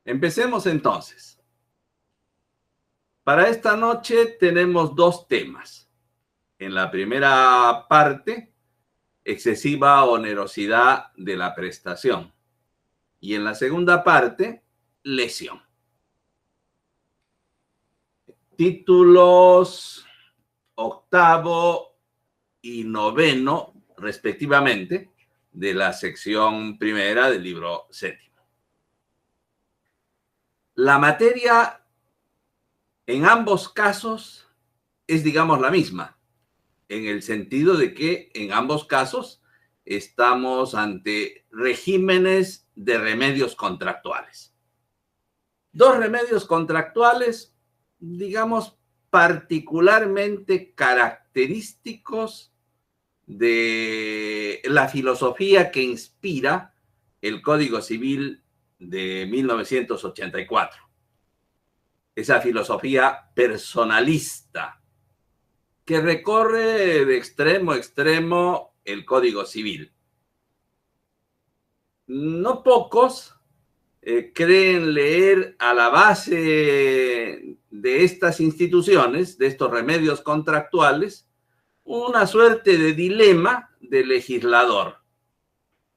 Empecemos entonces. Para esta noche tenemos dos temas. En la primera parte, excesiva onerosidad de la prestación. Y en la segunda parte, lesión. Títulos octavo y noveno, respectivamente, de la sección primera del libro séptimo. La materia en ambos casos es, digamos, la misma, en el sentido de que en ambos casos estamos ante regímenes de remedios contractuales. Dos remedios contractuales, digamos, particularmente característicos de la filosofía que inspira el Código Civil de 1984. Esa filosofía personalista que recorre de extremo a extremo el Código Civil. No pocos creen leer a la base de estas instituciones, de estos remedios contractuales, una suerte de dilema del legislador: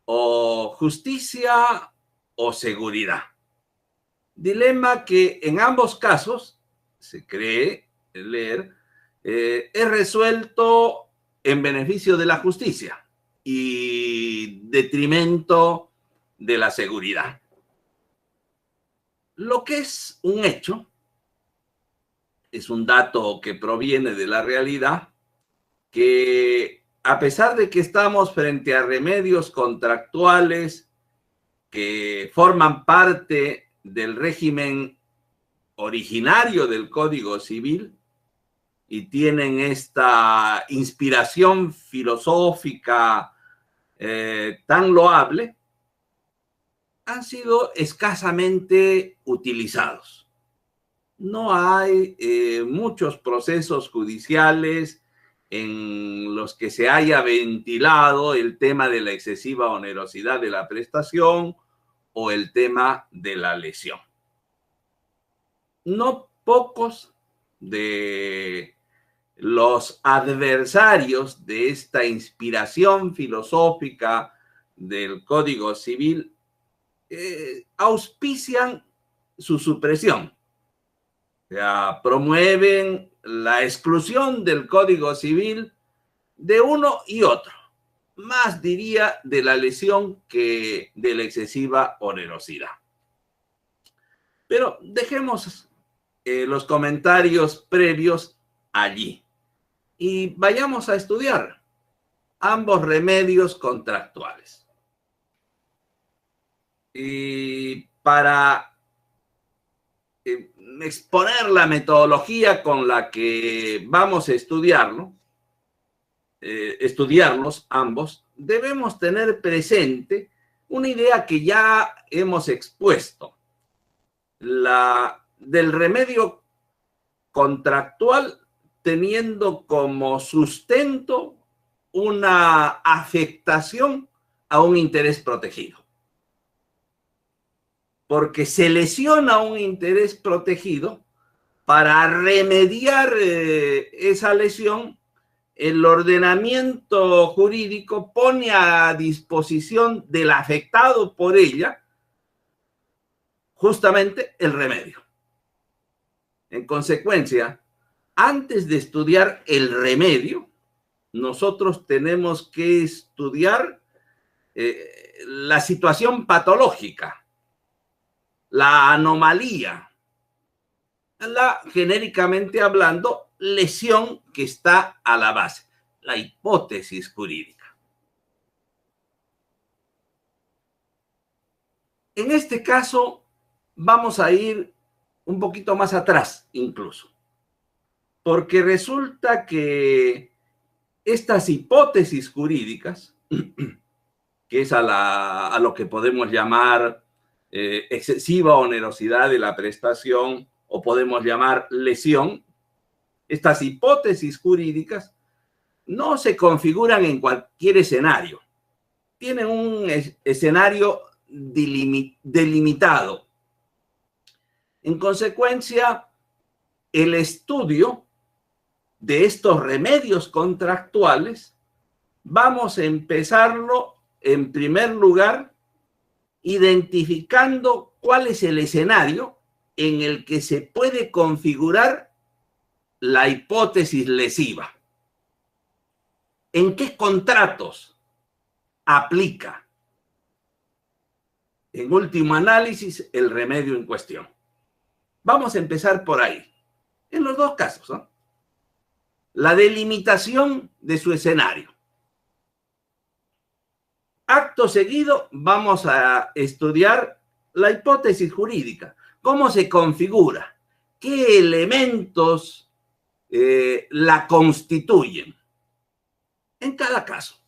o justicia o seguridad. Dilema que en ambos casos, se cree leer, es resuelto en beneficio de la justicia y detrimento de la seguridad. Lo que es un hecho, es un dato que proviene de la realidad, que a pesar de que estamos frente a remedios contractuales que forman parte del régimen originario del Código Civil y tienen esta inspiración filosófica tan loable, han sido escasamente utilizados. No hay muchos procesos judiciales en los que se haya ventilado el tema de la excesiva onerosidad de la prestación o el tema de la lesión. No pocos de los adversarios de esta inspiración filosófica del Código Civil auspician su supresión. O sea, promueven la exclusión del Código Civil de uno y otro. Más diría de la lesión que de la excesiva onerosidad. Pero dejemos los comentarios previos allí y vayamos a estudiar ambos remedios contractuales. Y para exponer la metodología con la que vamos a estudiarlos ambos, debemos tener presente una idea que ya hemos expuesto, la del remedio contractual teniendo como sustento una afectación a un interés protegido. Porque se lesiona un interés protegido, para remediar esa lesión, el ordenamiento jurídico pone a disposición del afectado por ella justamente el remedio. En consecuencia, antes de estudiar el remedio, nosotros tenemos que estudiar la situación patológica, la anomalía, la, genéricamente hablando, lesión que está a la base, la hipótesis jurídica. En este caso, vamos a ir un poquito más atrás incluso, porque resulta que estas hipótesis jurídicas, que es a lo que podemos llamar excesiva onerosidad de la prestación o podemos llamar lesión, estas hipótesis jurídicas no se configuran en cualquier escenario. Tienen un escenario delimitado. En consecuencia, el estudio de estos remedios contractuales vamos a empezarlo en primer lugar identificando cuál es el escenario en el que se puede configurar la hipótesis lesiva. ¿En qué contratos aplica, en último análisis, el remedio en cuestión? Vamos a empezar por ahí, en los dos casos, ¿no? La delimitación de su escenario. Acto seguido, vamos a estudiar la hipótesis jurídica. ¿Cómo se configura? ¿Qué elementos la constituyen? En cada caso.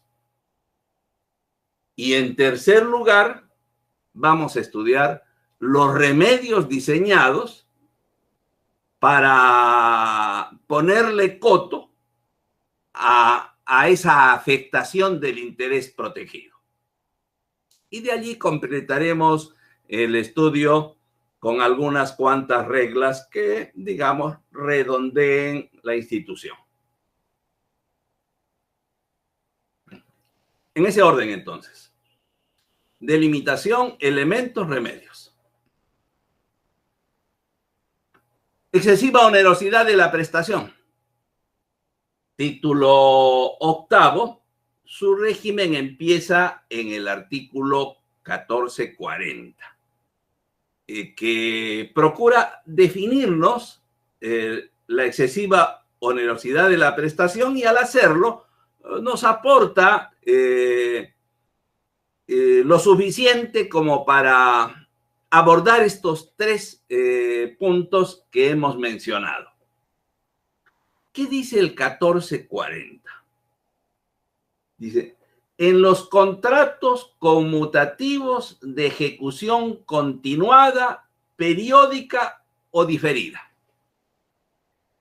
Y en tercer lugar, vamos a estudiar los remedios diseñados para ponerle coto a esa afectación del interés protegido. Y de allí completaremos el estudio con algunas cuantas reglas que, digamos, redondeen la institución. En ese orden, entonces. Delimitación, elementos, remedios. Excesiva onerosidad de la prestación. Título octavo. Su régimen empieza en el artículo 1440, que procura definirnos la excesiva onerosidad de la prestación y al hacerlo nos aporta lo suficiente como para abordar estos tres puntos que hemos mencionado. ¿Qué dice el 1440? Dice, en los contratos conmutativos de ejecución continuada, periódica o diferida.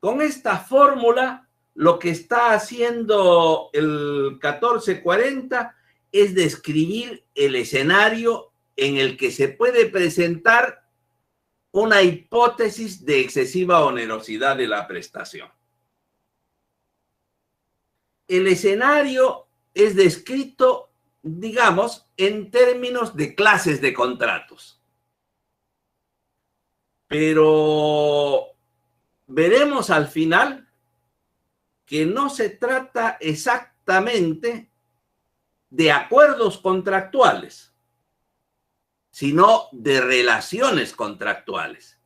Con esta fórmula, lo que está haciendo el 1440 es describir el escenario en el que se puede presentar una hipótesis de excesiva onerosidad de la prestación. El escenario es descrito, digamos, en términos de clases de contratos. Pero veremos al final que no se trata exactamente de acuerdos contractuales, sino de relaciones contractuales.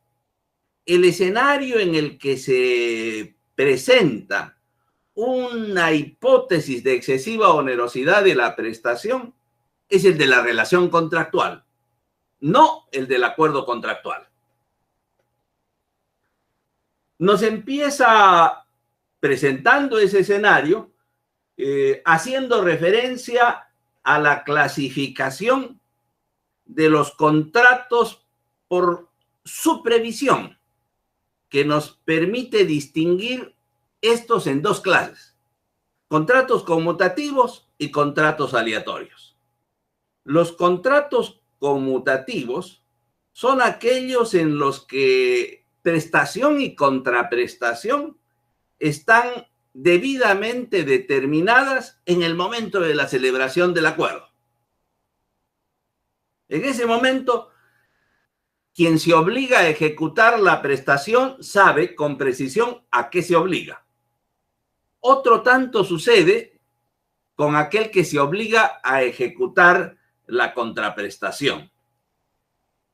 El escenario en el que se presenta una hipótesis de excesiva onerosidad de la prestación es el de la relación contractual, no el del acuerdo contractual. Nos empieza presentando ese escenario haciendo referencia a la clasificación de los contratos por su previsión, que nos permite distinguir estos en dos clases: contratos conmutativos y contratos aleatorios. Los contratos conmutativos son aquellos en los que prestación y contraprestación están debidamente determinadas en el momento de la celebración del acuerdo. En ese momento, quien se obliga a ejecutar la prestación sabe con precisión a qué se obliga. Otro tanto sucede con aquel que se obliga a ejecutar la contraprestación.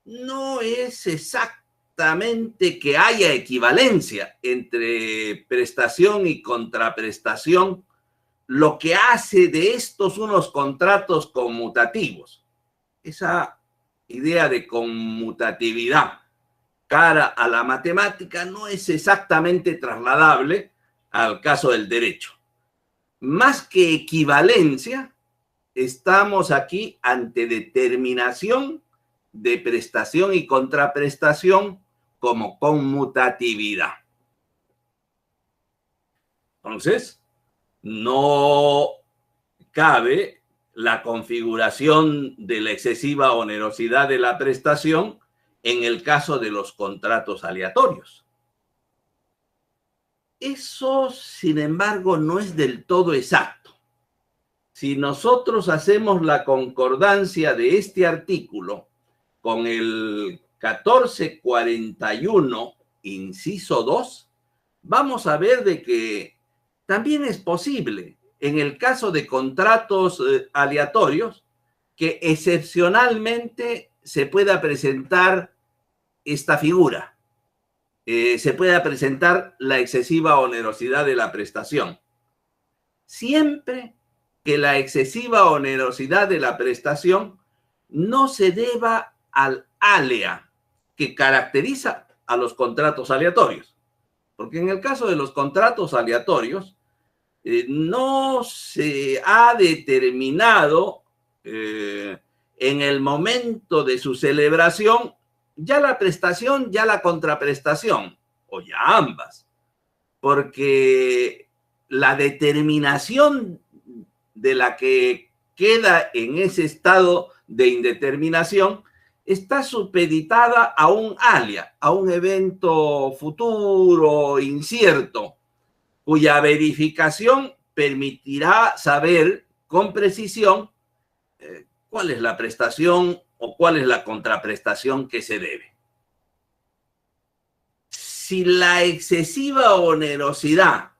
No es exactamente que haya equivalencia entre prestación y contraprestación lo que hace de estos unos contratos conmutativos. Esa idea de conmutatividad cara a la matemática no es exactamente trasladable al caso del derecho. Más que equivalencia, estamos aquí ante determinación de prestación y contraprestación como conmutatividad. Entonces, no cabe la configuración de la excesiva onerosidad de la prestación en el caso de los contratos aleatorios. Eso, sin embargo, no es del todo exacto. Si nosotros hacemos la concordancia de este artículo con el 1441, inciso 2, vamos a ver de que también es posible, en el caso de contratos aleatorios, que excepcionalmente se pueda presentar esta figura. Se pueda presentar la excesiva onerosidad de la prestación. Siempre que la excesiva onerosidad de la prestación no se deba al alea que caracteriza a los contratos aleatorios. Porque en el caso de los contratos aleatorios, no se ha determinado en el momento de su celebración ya la prestación, ya la contraprestación, o ya ambas, porque la determinación de la que queda en ese estado de indeterminación está supeditada a un alia, a un evento futuro, incierto, cuya verificación permitirá saber con precisión cuál es la prestación o cuál es la contraprestación que se debe. Si la excesiva onerosidad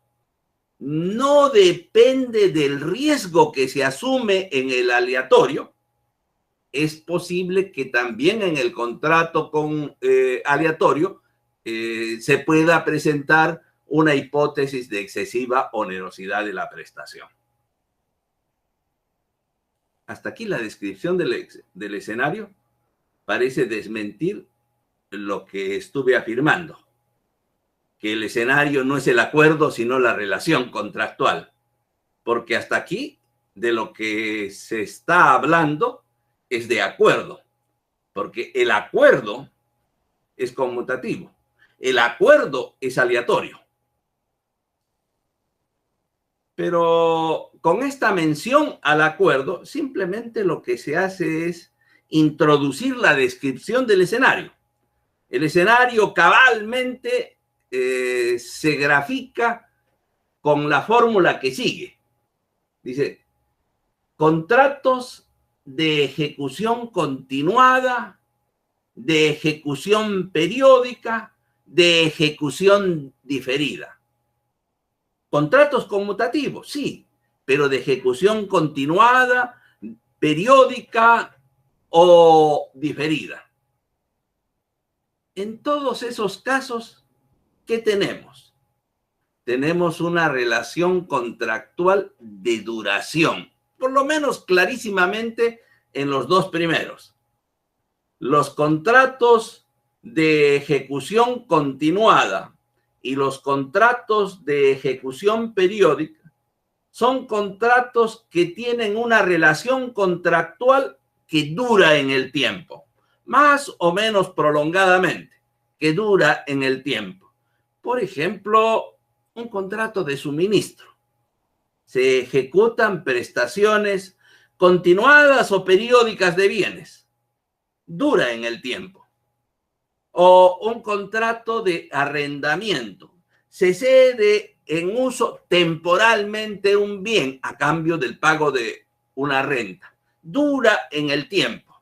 no depende del riesgo que se asume en el aleatorio, es posible que también en el contrato aleatorio se pueda presentar una hipótesis de excesiva onerosidad de la prestación. Hasta aquí la descripción del escenario parece desmentir lo que estuve afirmando, que el escenario no es el acuerdo, sino la relación contractual, porque hasta aquí de lo que se está hablando es de acuerdo, porque el acuerdo es conmutativo, el acuerdo es aleatorio. Pero con esta mención al acuerdo, simplemente lo que se hace es introducir la descripción del escenario. El escenario cabalmente se grafica con la fórmula que sigue. Dice, contratos de ejecución continuada, de ejecución periódica, de ejecución diferida. Contratos conmutativos, sí, pero de ejecución continuada, periódica o diferida. En todos esos casos, ¿qué tenemos? Tenemos una relación contractual de duración, por lo menos clarísimamente en los dos primeros. Los contratos de ejecución continuada y los contratos de ejecución periódica son contratos que tienen una relación contractual que dura en el tiempo, más o menos prolongadamente, que dura en el tiempo. Por ejemplo, un contrato de suministro. Se ejecutan prestaciones continuadas o periódicas de bienes. Dura en el tiempo. O un contrato de arrendamiento. Se cede en uso temporalmente un bien a cambio del pago de una renta. Dura en el tiempo.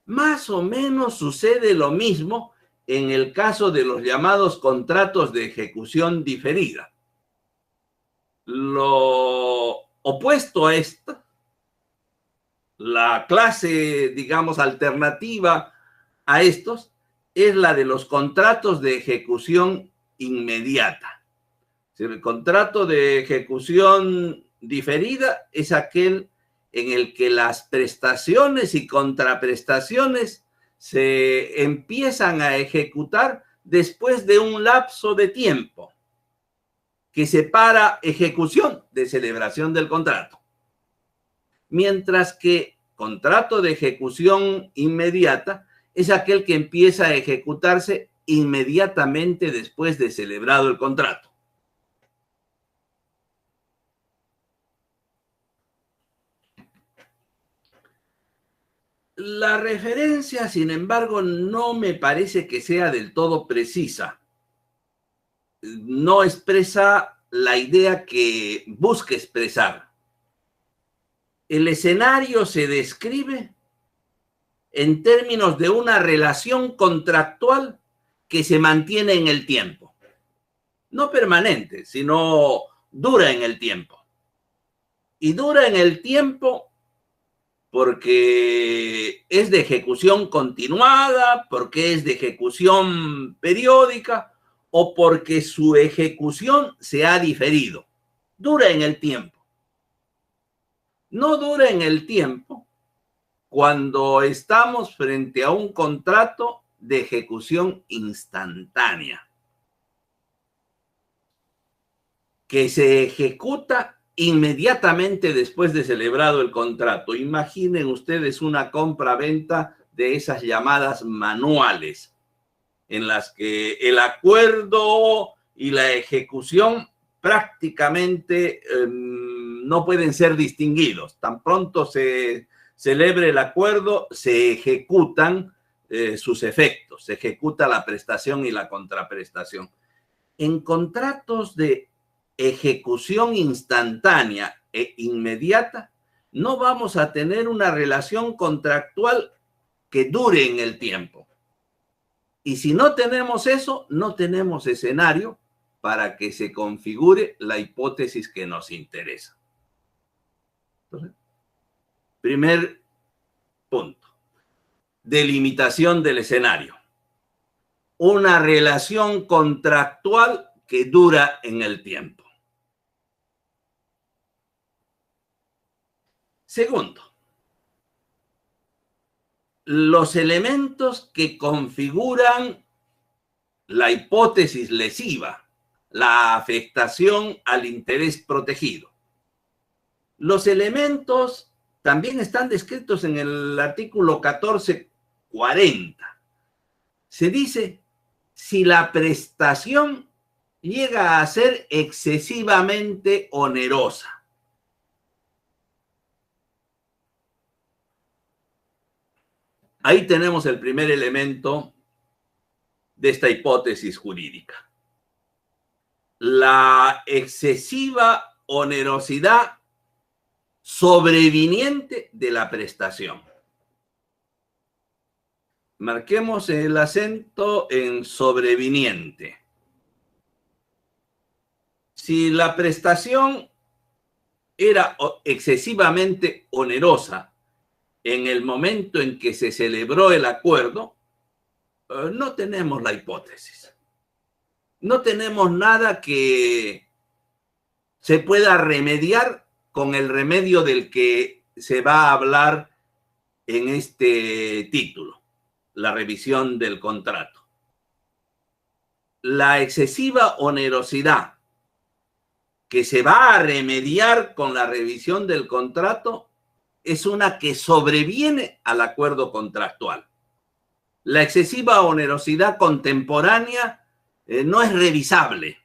Más o menos sucede lo mismo en el caso de los llamados contratos de ejecución diferida. Lo opuesto a esto, la clase, digamos, alternativa a estos, es la de los contratos de ejecución inmediata. El contrato de ejecución diferida es aquel en el que las prestaciones y contraprestaciones se empiezan a ejecutar después de un lapso de tiempo que separa ejecución de celebración del contrato. Mientras que contrato de ejecución inmediata es aquel que empieza a ejecutarse inmediatamente después de celebrado el contrato. La referencia, sin embargo, no me parece que sea del todo precisa. No expresa la idea que busca expresar. El escenario se describe en términos de una relación contractual que se mantiene en el tiempo. No permanente, sino dura en el tiempo. Y dura en el tiempo porque es de ejecución continuada, porque es de ejecución periódica o porque su ejecución se ha diferido. Dura en el tiempo. No dura en el tiempo cuando estamos frente a un contrato de ejecución instantánea, que se ejecuta inmediatamente después de celebrado el contrato. Imaginen ustedes una compra-venta de esas llamadas manuales, en las que el acuerdo y la ejecución prácticamente no pueden ser distinguidos. Tan pronto se celebre el acuerdo, se ejecutan sus efectos, se ejecuta la prestación y la contraprestación. En contratos de ejecución instantánea e inmediata, no vamos a tener una relación contractual que dure en el tiempo. Y si no tenemos eso, no tenemos escenario para que se configure la hipótesis que nos interesa. Entonces, primer punto, delimitación del escenario. Una relación contractual que dura en el tiempo. Segundo, los elementos que configuran la hipótesis lesiva, la afectación al interés protegido. Los elementos también están descritos en el artículo 1440. Se dice, si la prestación llega a ser excesivamente onerosa. Ahí tenemos el primer elemento de esta hipótesis jurídica. La excesiva onerosidad sobreviniente de la prestación. Marquemos el acento en sobreviniente. Si la prestación era excesivamente onerosa en el momento en que se celebró el acuerdo, no tenemos la hipótesis. No tenemos nada que se pueda remediar con el remedio del que se va a hablar en este título, la revisión del contrato. La excesiva onerosidad que se va a remediar con la revisión del contrato es una que sobreviene al acuerdo contractual. La excesiva onerosidad contemporánea no es revisable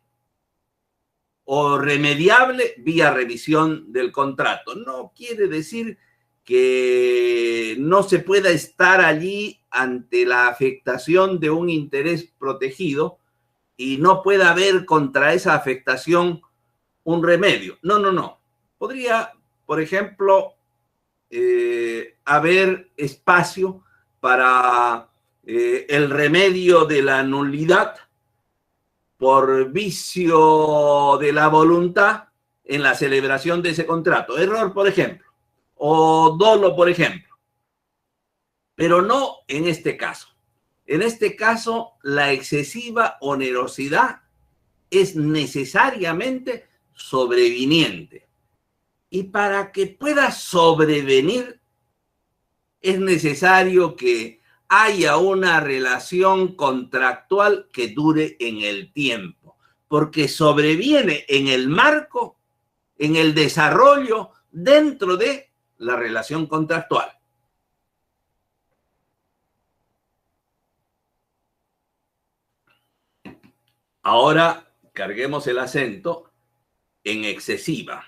o remediable vía revisión del contrato. No quiere decir que no se pueda estar allí ante la afectación de un interés protegido y no pueda haber contra esa afectación un remedio. No, no, no. Podría, por ejemplo, haber espacio para el remedio de la nulidad por vicio de la voluntad en la celebración de ese contrato. Error, por ejemplo, o dolo, por ejemplo. Pero no en este caso. En este caso, la excesiva onerosidad es necesariamente sobreviniente. Y para que pueda sobrevenir, es necesario que haya una relación contractual que dure en el tiempo, porque sobreviene en el marco, en el desarrollo dentro de la relación contractual. Ahora carguemos el acento en excesiva.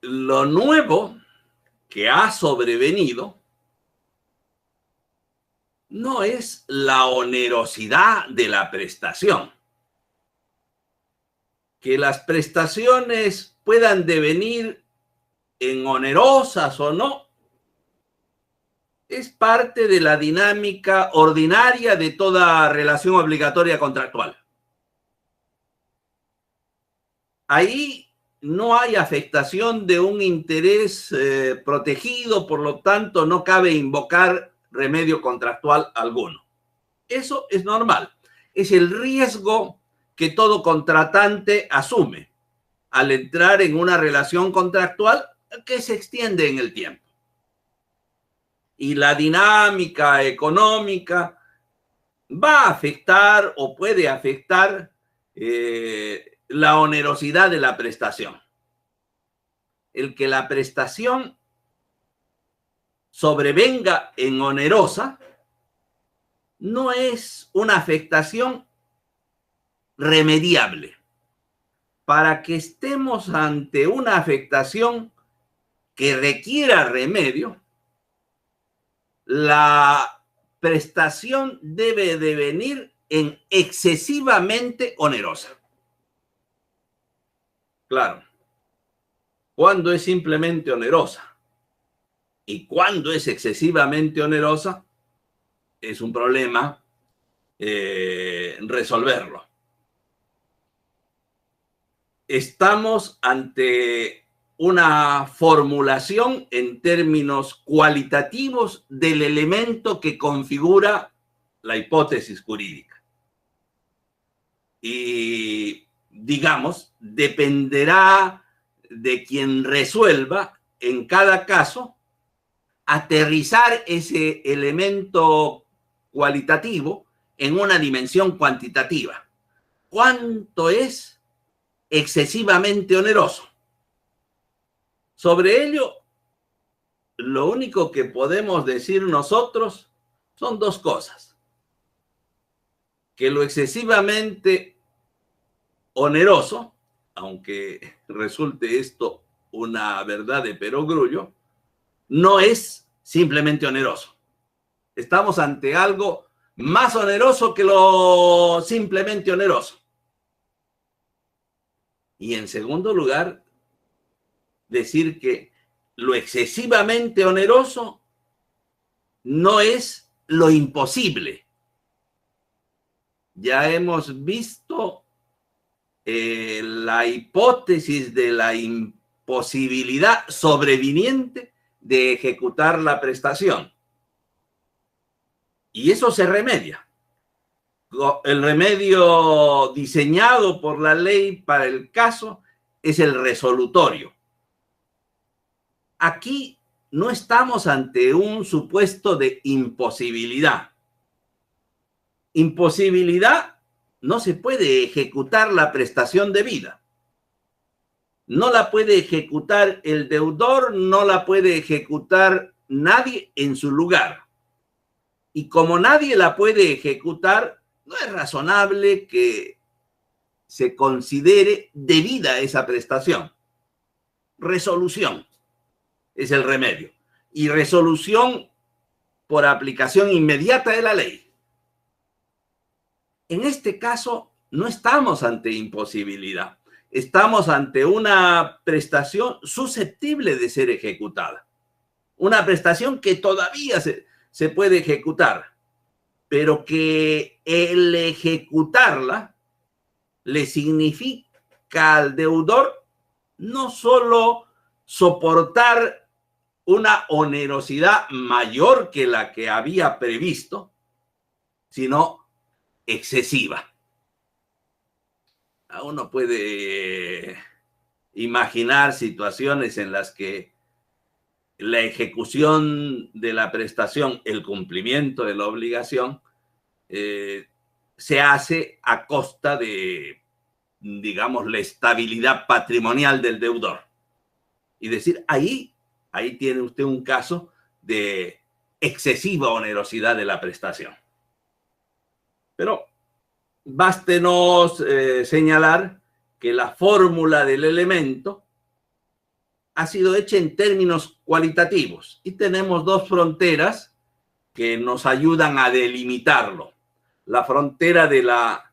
Lo nuevo que ha sobrevenido no es la onerosidad de la prestación. Que las prestaciones puedan devenir en onerosas o no, es parte de la dinámica ordinaria de toda relación obligatoria contractual. Ahí no hay afectación de un interés protegido, por lo tanto no cabe invocar remedio contractual alguno. Eso es normal. Es el riesgo que todo contratante asume al entrar en una relación contractual que se extiende en el tiempo. Y la dinámica económica va a afectar o puede afectar la onerosidad de la prestación. El que la prestación sobrevenga en onerosa no es una afectación remediable. Para que estemos ante una afectación que requiera remedio, la prestación debe devenir en excesivamente onerosa. Claro, ¿cuándo es simplemente onerosa? ¿Y cuándo es excesivamente onerosa? Es un problema resolverlo. Estamos ante una formulación en términos cualitativos del elemento que configura la hipótesis jurídica. Y, digamos, dependerá de quien resuelva en cada caso aterrizar ese elemento cualitativo en una dimensión cuantitativa. ¿Cuánto es excesivamente oneroso? Sobre ello, lo único que podemos decir nosotros son dos cosas. Que lo excesivamente oneroso, aunque resulte esto una verdad de perogrullo, no es simplemente oneroso. Estamos ante algo más oneroso que lo simplemente oneroso. Y en segundo lugar, decir que lo excesivamente oneroso no es lo imposible. Ya hemos visto la hipótesis de la imposibilidad sobreviniente de ejecutar la prestación. Y eso se remedia. El remedio diseñado por la ley para el caso es el resolutorio. Aquí no estamos ante un supuesto de imposibilidad. Imposibilidad, no se puede ejecutar la prestación debida. No la puede ejecutar el deudor, no la puede ejecutar nadie en su lugar. Y como nadie la puede ejecutar, no es razonable que se considere debida esa prestación. Resolución es el remedio. Y resolución por aplicación inmediata de la ley. En este caso, no estamos ante imposibilidad. Estamos ante una prestación susceptible de ser ejecutada. Una prestación que todavía se puede ejecutar, pero que el ejecutarla le significa al deudor no solo soportar una onerosidad mayor que la que había previsto, sino excesiva. Uno puede imaginar situaciones en las que la ejecución de la prestación, el cumplimiento de la obligación, se hace a costa de, digamos, la estabilidad patrimonial del deudor. Y decir, ahí tiene usted un caso de excesiva onerosidad de la prestación. Pero bástenos señalar que la fórmula del elemento ha sido hecha en términos cualitativos y tenemos dos fronteras que nos ayudan a delimitarlo. La frontera de la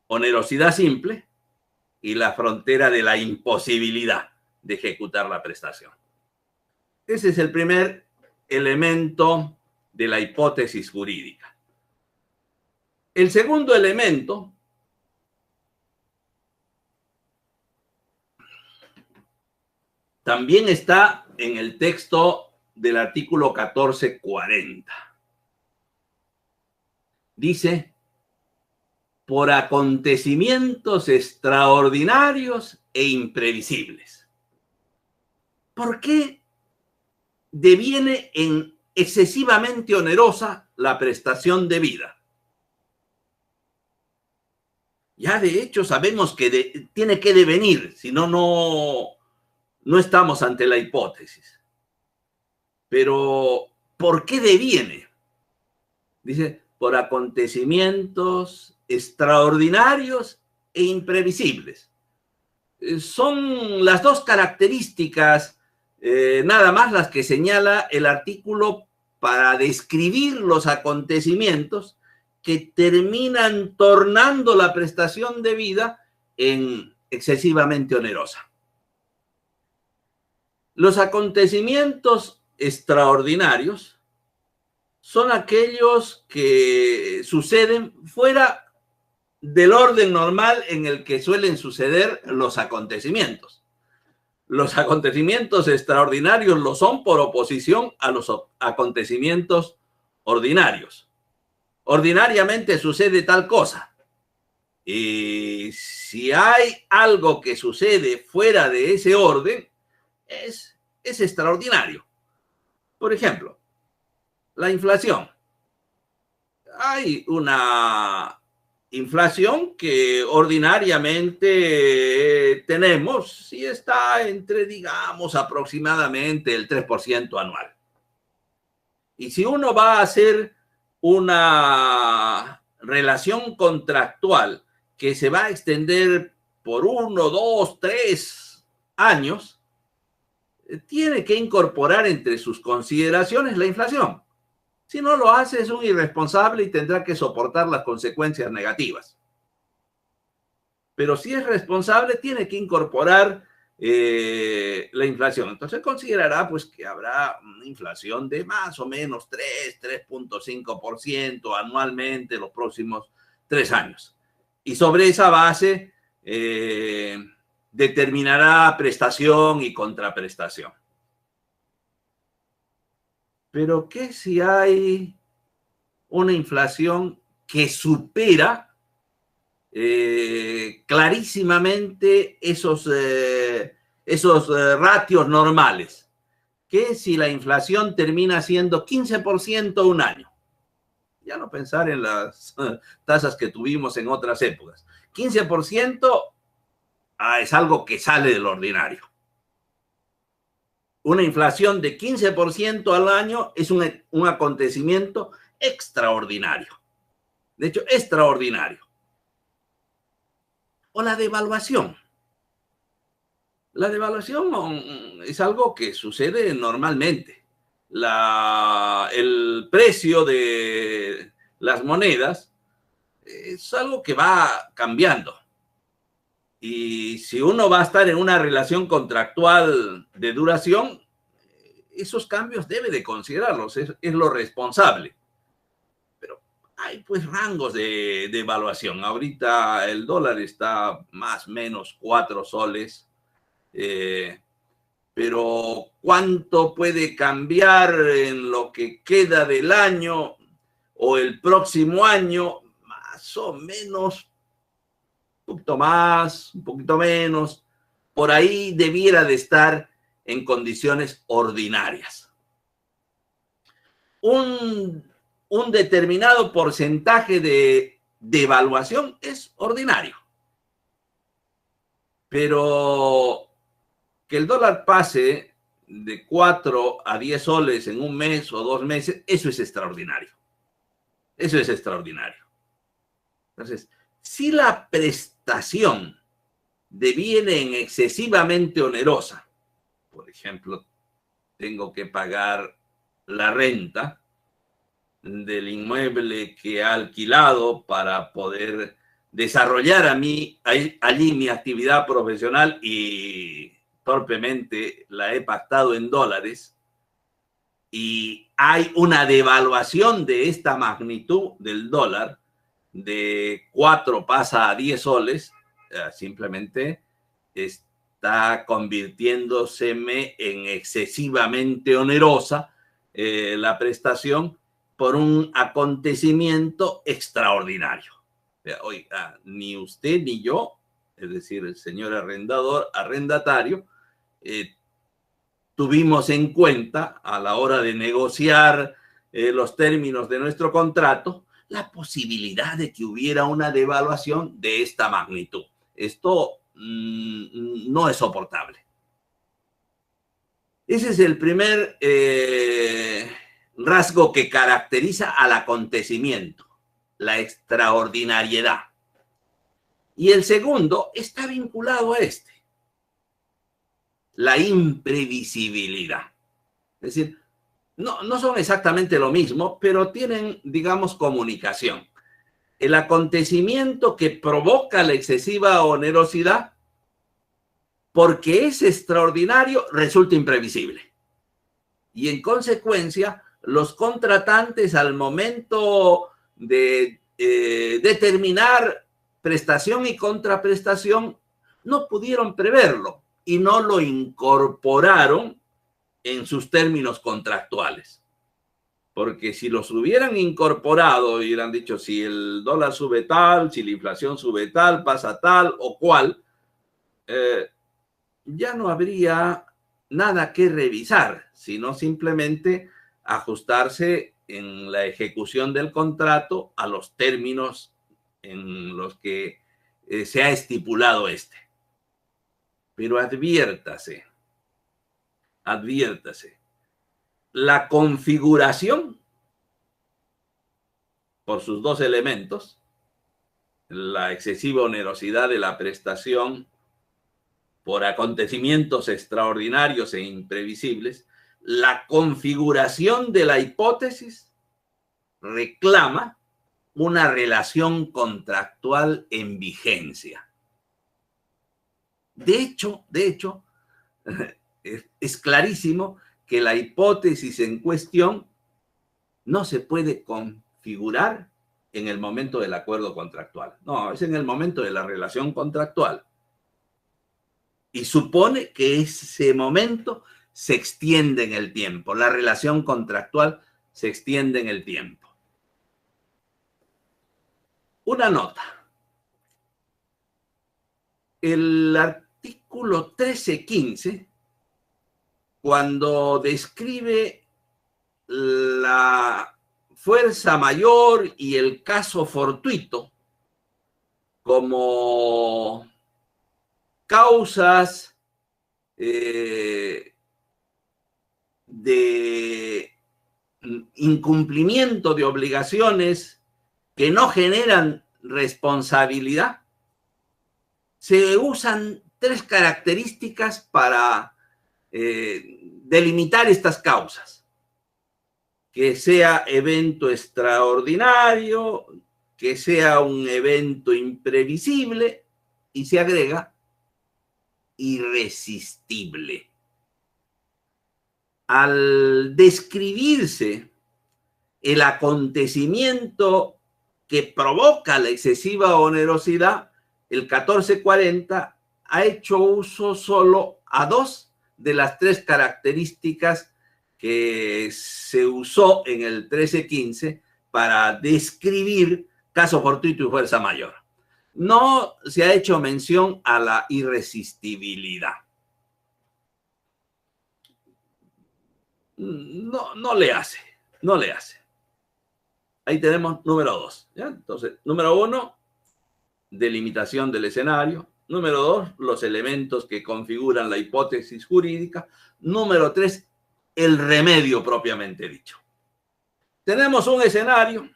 onerosidad simple y la frontera de la imposibilidad de ejecutar la prestación. Ese es el primer elemento de la hipótesis jurídica. El segundo elemento también está en el texto del artículo 1440. Dice, por acontecimientos extraordinarios e imprevisibles. ¿Por qué deviene en excesivamente onerosa la prestación debida? Ya de hecho sabemos que tiene que devenir, si no, no estamos ante la hipótesis. Pero, ¿por qué deviene? Dice, por acontecimientos extraordinarios e imprevisibles. Son las dos características, nada más las que señala el artículo para describir los acontecimientos que terminan tornando la prestación debida en excesivamente onerosa. Los acontecimientos extraordinarios son aquellos que suceden fuera del orden normal en el que suelen suceder los acontecimientos. Los acontecimientos extraordinarios lo son por oposición a los acontecimientos ordinarios. Ordinariamente sucede tal cosa. Y si hay algo que sucede fuera de ese orden, es extraordinario. Por ejemplo, la inflación. Hay una inflación que ordinariamente tenemos si está entre, digamos, aproximadamente el 3% anual. Y si uno va a hacer una relación contractual que se va a extender por 1, 2, 3 años, tiene que incorporar entre sus consideraciones la inflación. Si no lo hace, es un irresponsable y tendrá que soportar las consecuencias negativas. Pero si es responsable, tiene que incorporar la inflación. Entonces considerará pues que habrá una inflación de más o menos 3.5% anualmente los próximos 3 años. Y sobre esa base determinará prestación y contraprestación. Pero ¿qué si hay una inflación que supera clarísimamente esos ratios normales? ¿Qué si la inflación termina siendo 15% un año? Ya no pensar en las tasas que tuvimos en otras épocas. 15% es algo que sale del ordinario. Una inflación de 15% al año es un acontecimiento extraordinario. De hecho, extraordinario. O la devaluación. La devaluación es algo que sucede normalmente. El precio de las monedas es algo que va cambiando. Y si uno va a estar en una relación contractual de duración, esos cambios debe de considerarlos, es lo responsable. Pero hay pues rangos de evaluación. Ahorita el dólar está más o menos 4 soles, pero ¿cuánto puede cambiar en lo que queda del año o el próximo año? Más o menos, un poquito más, un poquito menos, por ahí debiera de estar en condiciones ordinarias. Un determinado porcentaje de devaluación es ordinario. Pero que el dólar pase de 4 a 10 soles en un mes o 2 meses, eso es extraordinario. Eso es extraordinario. Entonces, si la prestación deviene en excesivamente onerosa, por ejemplo, tengo que pagar la renta del inmueble que ha alquilado para poder desarrollar allí mi actividad profesional y torpemente la he pactado en dólares y hay una devaluación de esta magnitud del dólar, de 4 pasa a 10 soles, simplemente está convirtiéndose en excesivamente onerosa la prestación por un acontecimiento extraordinario. Oiga, ni usted ni yo, es decir, el señor arrendatario, tuvimos en cuenta a la hora de negociar los términos de nuestro contrato la posibilidad de que hubiera una devaluación de esta magnitud. Esto no es soportable. Ese es el primer rasgo que caracteriza al acontecimiento, la extraordinariedad. Y el segundo está vinculado a este, la imprevisibilidad. Es decir, no son exactamente lo mismo, pero tienen, digamos, comunicación. El acontecimiento que provoca la excesiva onerosidad, porque es extraordinario, resulta imprevisible. Y en consecuencia, los contratantes al momento de determinar prestación y contraprestación no pudieron preverlo y no lo incorporaron en sus términos contractuales. Porque si los hubieran incorporado y hubieran dicho si el dólar sube tal, si la inflación sube tal, pasa tal o cual, ya no habría nada que revisar, sino simplemente ajustarse en la ejecución del contrato a los términos en los que se ha estipulado este. Pero adviértase, la configuración por sus dos elementos, la excesiva onerosidad de la prestación por acontecimientos extraordinarios e imprevisibles, la configuración de la hipótesis reclama una relación contractual en vigencia. De hecho, es clarísimo que la hipótesis en cuestión no se puede configurar en el momento del acuerdo contractual. No, es en el momento de la relación contractual. Y supone que ese momento se extiende en el tiempo. La relación contractual se extiende en el tiempo. Una nota. El artículo 1315, cuando describe la fuerza mayor y el caso fortuito como causas de incumplimiento de obligaciones que no generan responsabilidad, se usan 3 características para delimitar estas causas. Que sea evento extraordinario, que sea un evento imprevisible y se agrega irresistible. Al describirse el acontecimiento que provoca la excesiva onerosidad, el 1440 ha hecho uso solo a 2 de las 3 características que se usó en el 1315 para describir caso fortuito y fuerza mayor. No se ha hecho mención a la irresistibilidad. No le hace. Ahí tenemos número 2. ¿Ya? Entonces, número 1, delimitación del escenario. Número 2, los elementos que configuran la hipótesis jurídica. Número 3, el remedio propiamente dicho. Tenemos un escenario.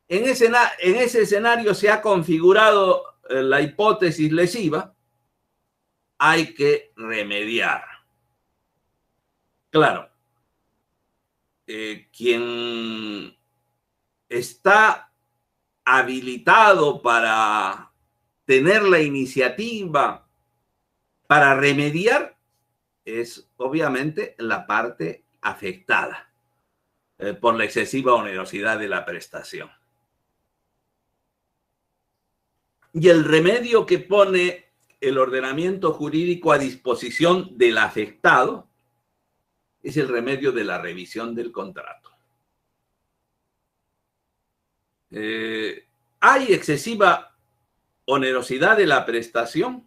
En ese escenario se ha configurado la hipótesis lesiva. Hay que remediar. Claro, quien está habilitado para tener la iniciativa para remediar es obviamente la parte afectada por la excesiva onerosidad de la prestación. Y el remedio que pone el ordenamiento jurídico a disposición del afectado es el remedio de la revisión del contrato. Hay excesiva onerosidad de la prestación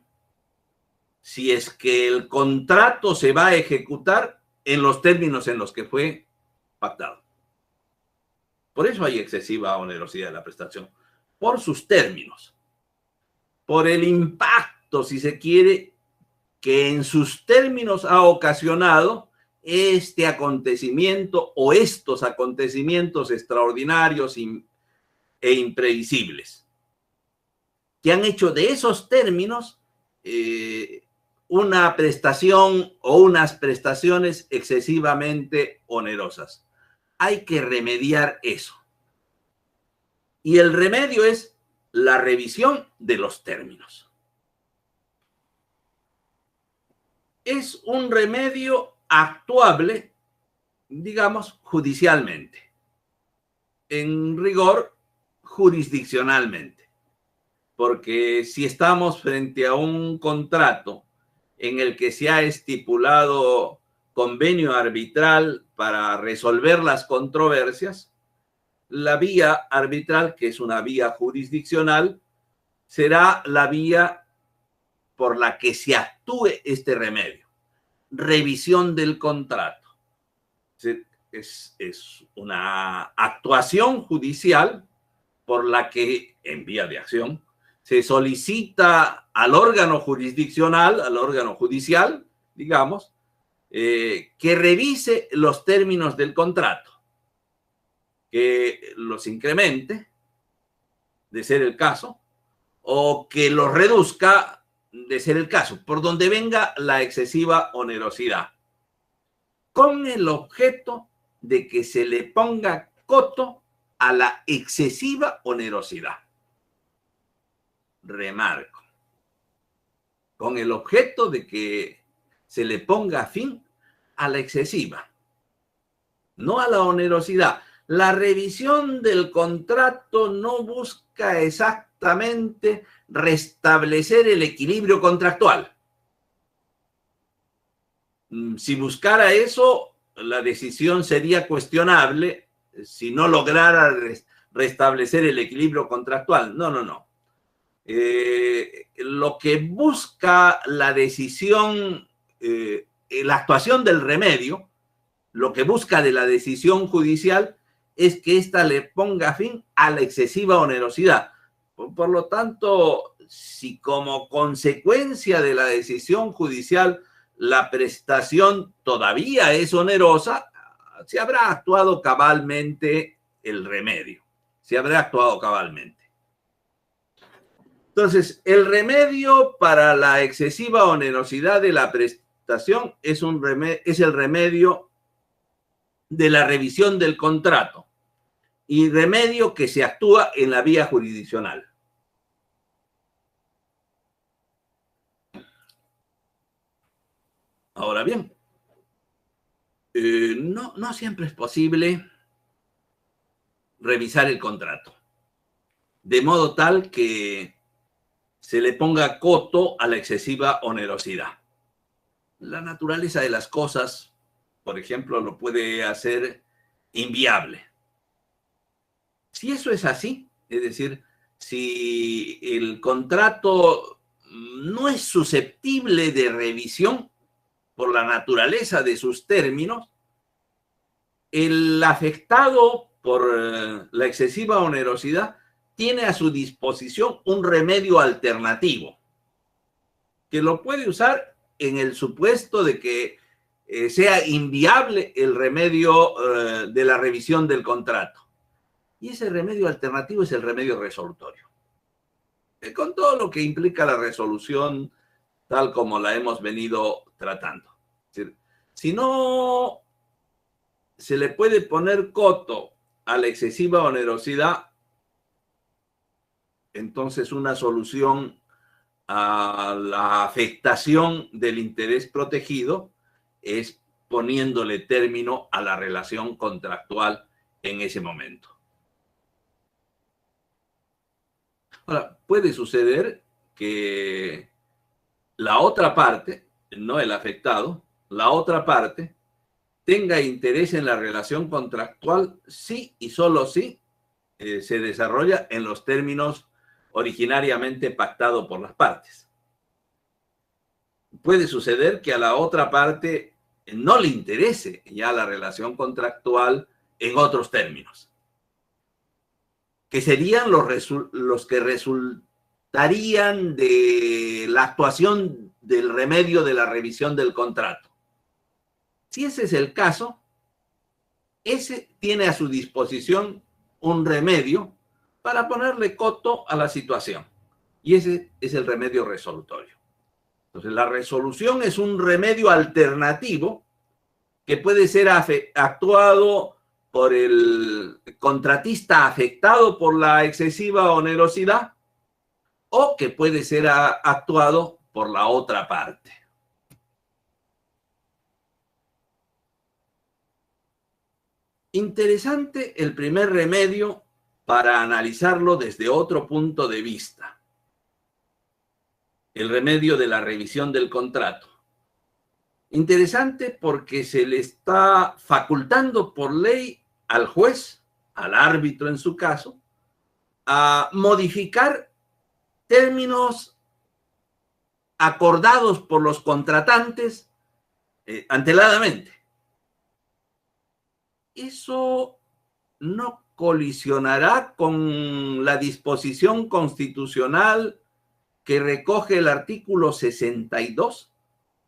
si es que el contrato se va a ejecutar en los términos en los que fue pactado. Por eso hay excesiva onerosidad de la prestación, por sus términos, por el impacto, si se quiere, que en sus términos ha ocasionado este acontecimiento o estos acontecimientos extraordinarios e imprevisibles, que han hecho de esos términos una prestación o unas prestaciones excesivamente onerosas. Hay que remediar eso. Y el remedio es la revisión de los términos. Es un remedio actuable, digamos, judicialmente. En rigor, jurisdiccionalmente. Porque si estamos frente a un contrato en el que se ha estipulado convenio arbitral para resolver las controversias, la vía arbitral, que es una vía jurisdiccional, será la vía por la que se actúe este remedio. Revisión del contrato. Es una actuación judicial por la que, en vía de acción, se solicita al órgano jurisdiccional, al órgano judicial, digamos, que revise los términos del contrato, que los incremente, de ser el caso, o que los reduzca, de ser el caso, por donde venga la excesiva onerosidad, con el objeto de que se le ponga coto a la excesiva onerosidad. Remarco, con el objeto de que se le ponga fin a la excesiva, no a la onerosidad. La revisión del contrato no busca exactamente restablecer el equilibrio contractual. Si buscara eso, la decisión sería cuestionable si no lograra restablecer el equilibrio contractual. No. Lo que busca la decisión, la actuación del remedio, lo que busca de la decisión judicial es que ésta le ponga fin a la excesiva onerosidad. Por lo tanto, si como consecuencia de la decisión judicial la prestación todavía es onerosa, se habrá actuado cabalmente el remedio. Se habrá actuado cabalmente. Entonces, el remedio para la excesiva onerosidad de la prestación es el remedio de la revisión del contrato y remedio que se actúa en la vía jurisdiccional. Ahora bien, no siempre es posible revisar el contrato, de modo tal que se le ponga coto a la excesiva onerosidad. La naturaleza de las cosas, por ejemplo, lo puede hacer inviable. Si eso es así, es decir, si el contrato no es susceptible de revisión por la naturaleza de sus términos, el afectado por la excesiva onerosidad tiene a su disposición un remedio alternativo que lo puede usar en el supuesto de que sea inviable el remedio de la revisión del contrato. Y ese remedio alternativo es el remedio resolutorio. Con todo lo que implica la resolución tal como la hemos venido tratando. Es decir, Si no se le puede poner coto a la excesiva onerosidad, entonces una solución a la afectación del interés protegido es poniéndole término a la relación contractual en ese momento. Ahora, puede suceder que la otra parte, no el afectado, la otra parte tenga interés en la relación contractual si y solo si se desarrolla en los términos originariamente pactados por las partes. Puede suceder que a la otra parte no le interese ya la relación contractual en otros términos, que serían los que resultarían de la actuación del remedio de la revisión del contrato. Si ese es el caso, ese tiene a su disposición un remedio para ponerle coto a la situación. Y ese es el remedio resolutorio. Entonces, la resolución es un remedio alternativo que puede ser actuado por el contratista afectado por la excesiva onerosidad o que puede ser actuado por la otra parte. Interesante el primer remedio para analizarlo desde otro punto de vista. El remedio de la revisión del contrato. Interesante porque se le está facultando por ley al juez, al árbitro en su caso, a modificar términos acordados por los contratantes anteladamente. Eso no colisionará con la disposición constitucional que recoge el artículo 62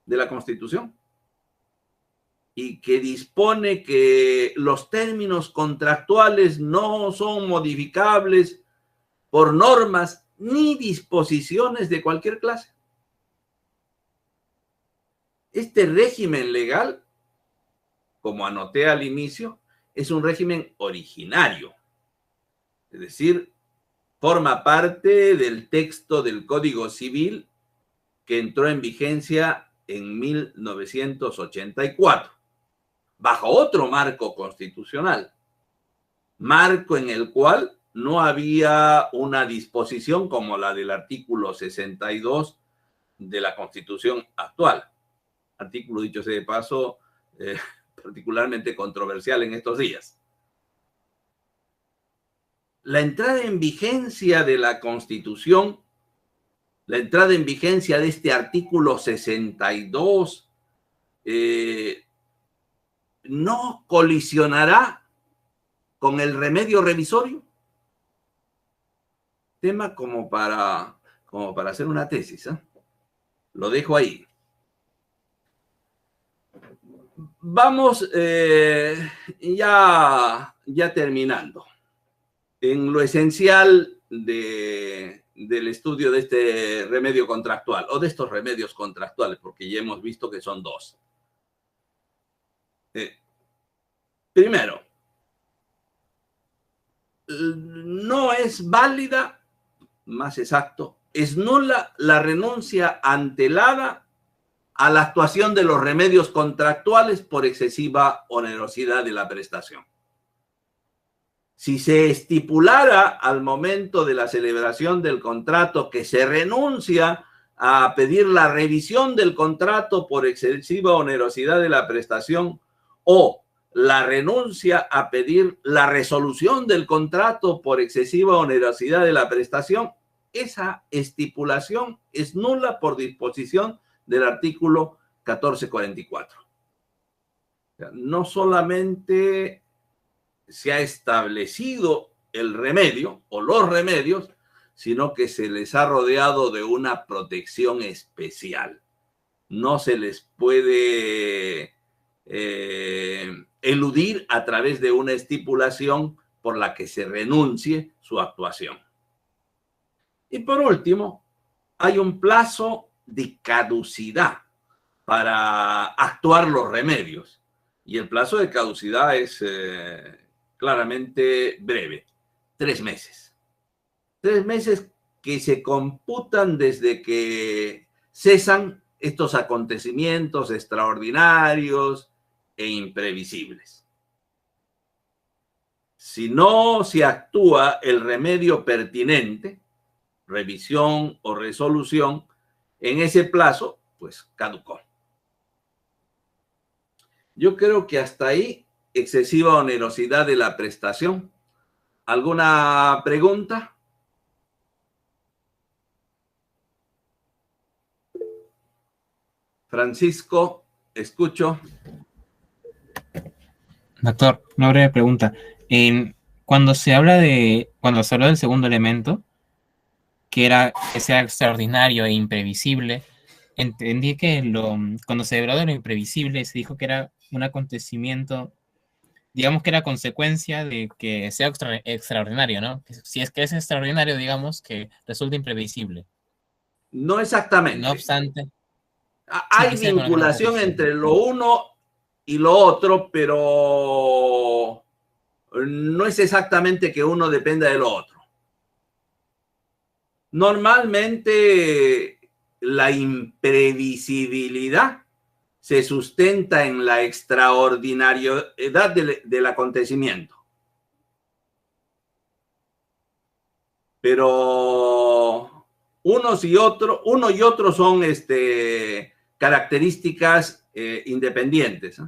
de la Constitución y que dispone que los términos contractuales no son modificables por normas ni disposiciones de cualquier clase. Este régimen legal, como anoté al inicio, es un régimen originario, es decir, forma parte del texto del Código Civil que entró en vigencia en 1984, bajo otro marco constitucional, marco en el cual no había una disposición como la del artículo 62 de la Constitución actual. Artículo, dicho sea de paso, particularmente controversial en estos días. La entrada en vigencia de la Constitución, la entrada en vigencia de este artículo 62, no colisionará con el remedio revisorio. Tema como para hacer una tesis, ¿eh? Lo dejo ahí. Vamos ya terminando. En lo esencial del estudio de este remedio contractual, o de estos remedios contractuales, porque ya hemos visto que son dos. Primero, no es válida, más exacto, es nula la renuncia antelada a la actuación de los remedios contractuales por excesiva onerosidad de la prestación. Si se estipulara al momento de la celebración del contrato que se renuncia a pedir la revisión del contrato por excesiva onerosidad de la prestación o la renuncia a pedir la resolución del contrato por excesiva onerosidad de la prestación, esa estipulación es nula por disposición del artículo 1444. No solamente se ha establecido el remedio o los remedios, sino que se les ha rodeado de una protección especial. No se les puede eludir a través de una estipulación por la que se renuncie su actuación. Y por último, hay un plazo de caducidad para actuar los remedios. Y el plazo de caducidad es claramente breve, 3 meses. 3 meses que se computan desde que cesan estos acontecimientos extraordinarios e imprevisibles. Si no se actúa el remedio pertinente, revisión o resolución, en ese plazo, pues caducó. Yo creo que hasta ahí, excesiva onerosidad de la prestación. ¿Alguna pregunta? Francisco, escucho. Doctor, una breve pregunta. Cuando se habla del segundo elemento, que sea extraordinario e imprevisible, entendí que cuando se habló de lo imprevisible, se dijo que era un acontecimiento, digamos que era consecuencia de que sea extraordinario, ¿no? Si es que es extraordinario, digamos que resulta imprevisible. No exactamente. No obstante. Hay vinculación entre lo uno y lo otro, pero no es exactamente que uno dependa del otro. Normalmente la imprevisibilidad se sustenta en la extraordinariedad del acontecimiento. Pero uno y otro son características independientes.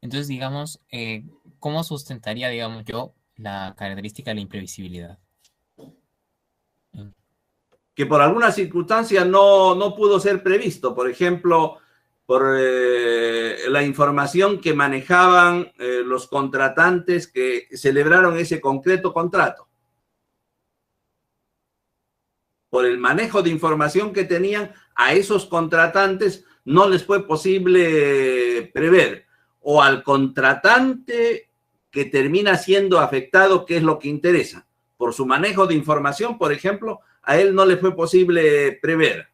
Entonces, digamos, ¿cómo sustentaría, digamos, yo la característica de la imprevisibilidad? Que por alguna circunstancia no pudo ser previsto. Por ejemplo, por la información que manejaban los contratantes que celebraron ese concreto contrato. Por el manejo de información que tenían, a esos contratantes no les fue posible prever. O al contratante que termina siendo afectado, que es lo que interesa. Por su manejo de información, por ejemplo, a él no le fue posible prever.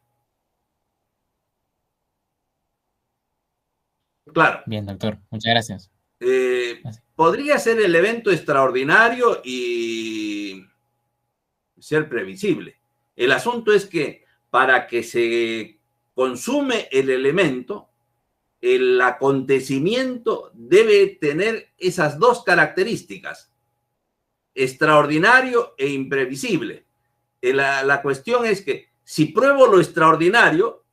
Claro. Bien, doctor. Muchas gracias. Podría ser el evento extraordinario y ser previsible. El asunto es que para que se consume el elemento, el acontecimiento debe tener esas dos características, extraordinario e imprevisible. La cuestión es que si pruebo lo extraordinario,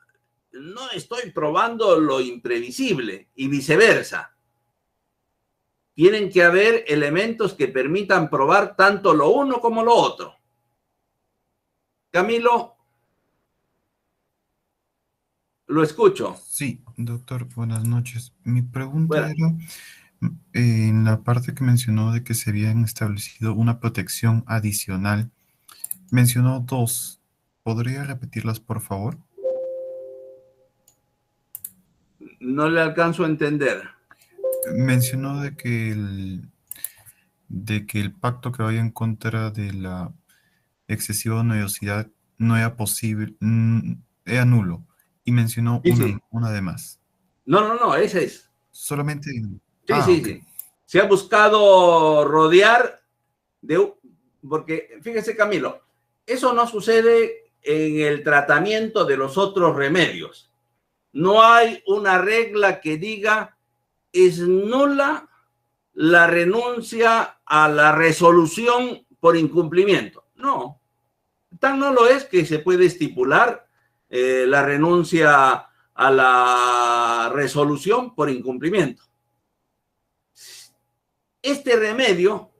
no estoy probando lo imprevisible y viceversa. Tienen que haber elementos que permitan probar tanto lo uno como lo otro. Camilo, lo escucho. Sí, doctor, buenas noches. Mi pregunta era, en la parte que mencionó de que se habían establecido una protección adicional, mencionó 2. ¿Podría repetirlas, por favor? No le alcanzo a entender. Mencionó de que el pacto que vaya en contra de la excesiva onerosidad no era posible, era nulo. Y mencionó una de más. No, esa es. Solamente. Sí. Se ha buscado rodear porque, fíjese, Camilo, eso no sucede en el tratamiento de los otros remedios. No hay una regla que diga es nula la renuncia a la resolución por incumplimiento. No, tan no lo es que se puede estipular la renuncia a la resolución por incumplimiento. Este remedio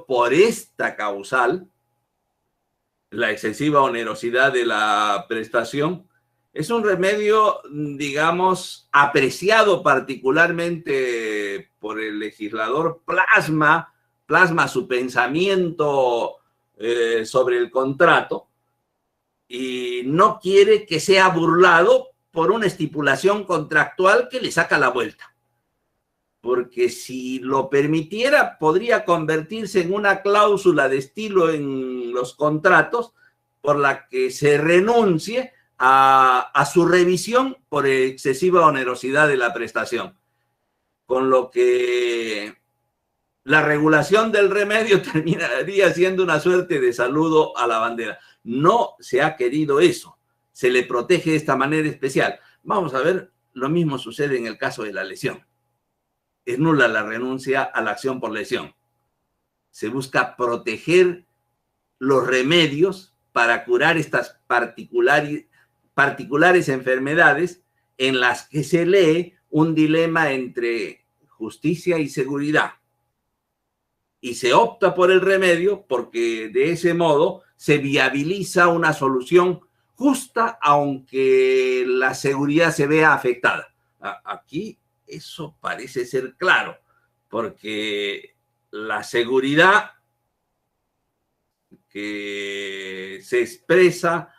por esta causal, la excesiva onerosidad de la prestación, es un remedio, digamos, apreciado particularmente por el legislador, plasma su pensamiento sobre el contrato y no quiere que sea burlado por una estipulación contractual que le saca la vuelta. Porque si lo permitiera, podría convertirse en una cláusula de estilo en los contratos por la que se renuncie a su revisión por excesiva onerosidad de la prestación. Con lo que la regulación del remedio terminaría siendo una suerte de saludo a la bandera. No se ha querido eso. Se le protege de esta manera especial. Vamos a ver, lo mismo sucede en el caso de la lesión. Es nula la renuncia a la acción por lesión. Se busca proteger los remedios para curar estas particulares enfermedades en las que se lee un dilema entre justicia y seguridad. Y se opta por el remedio porque de ese modo se viabiliza una solución justa, aunque la seguridad se vea afectada. Aquí eso parece ser claro, porque la seguridad que se expresa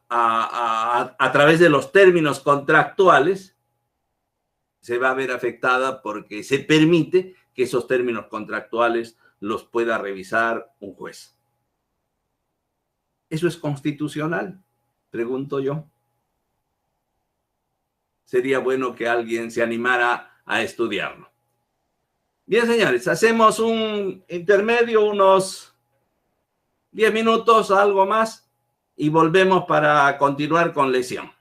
a través de los términos contractuales se va a ver afectada porque se permite que esos términos contractuales los pueda revisar un juez. ¿Eso es constitucional? Pregunto yo. Sería bueno que alguien se animara a estudiarlo. Bien, señores, hacemos un intermedio, unos 10 minutos, algo más, y volvemos para continuar con lesión.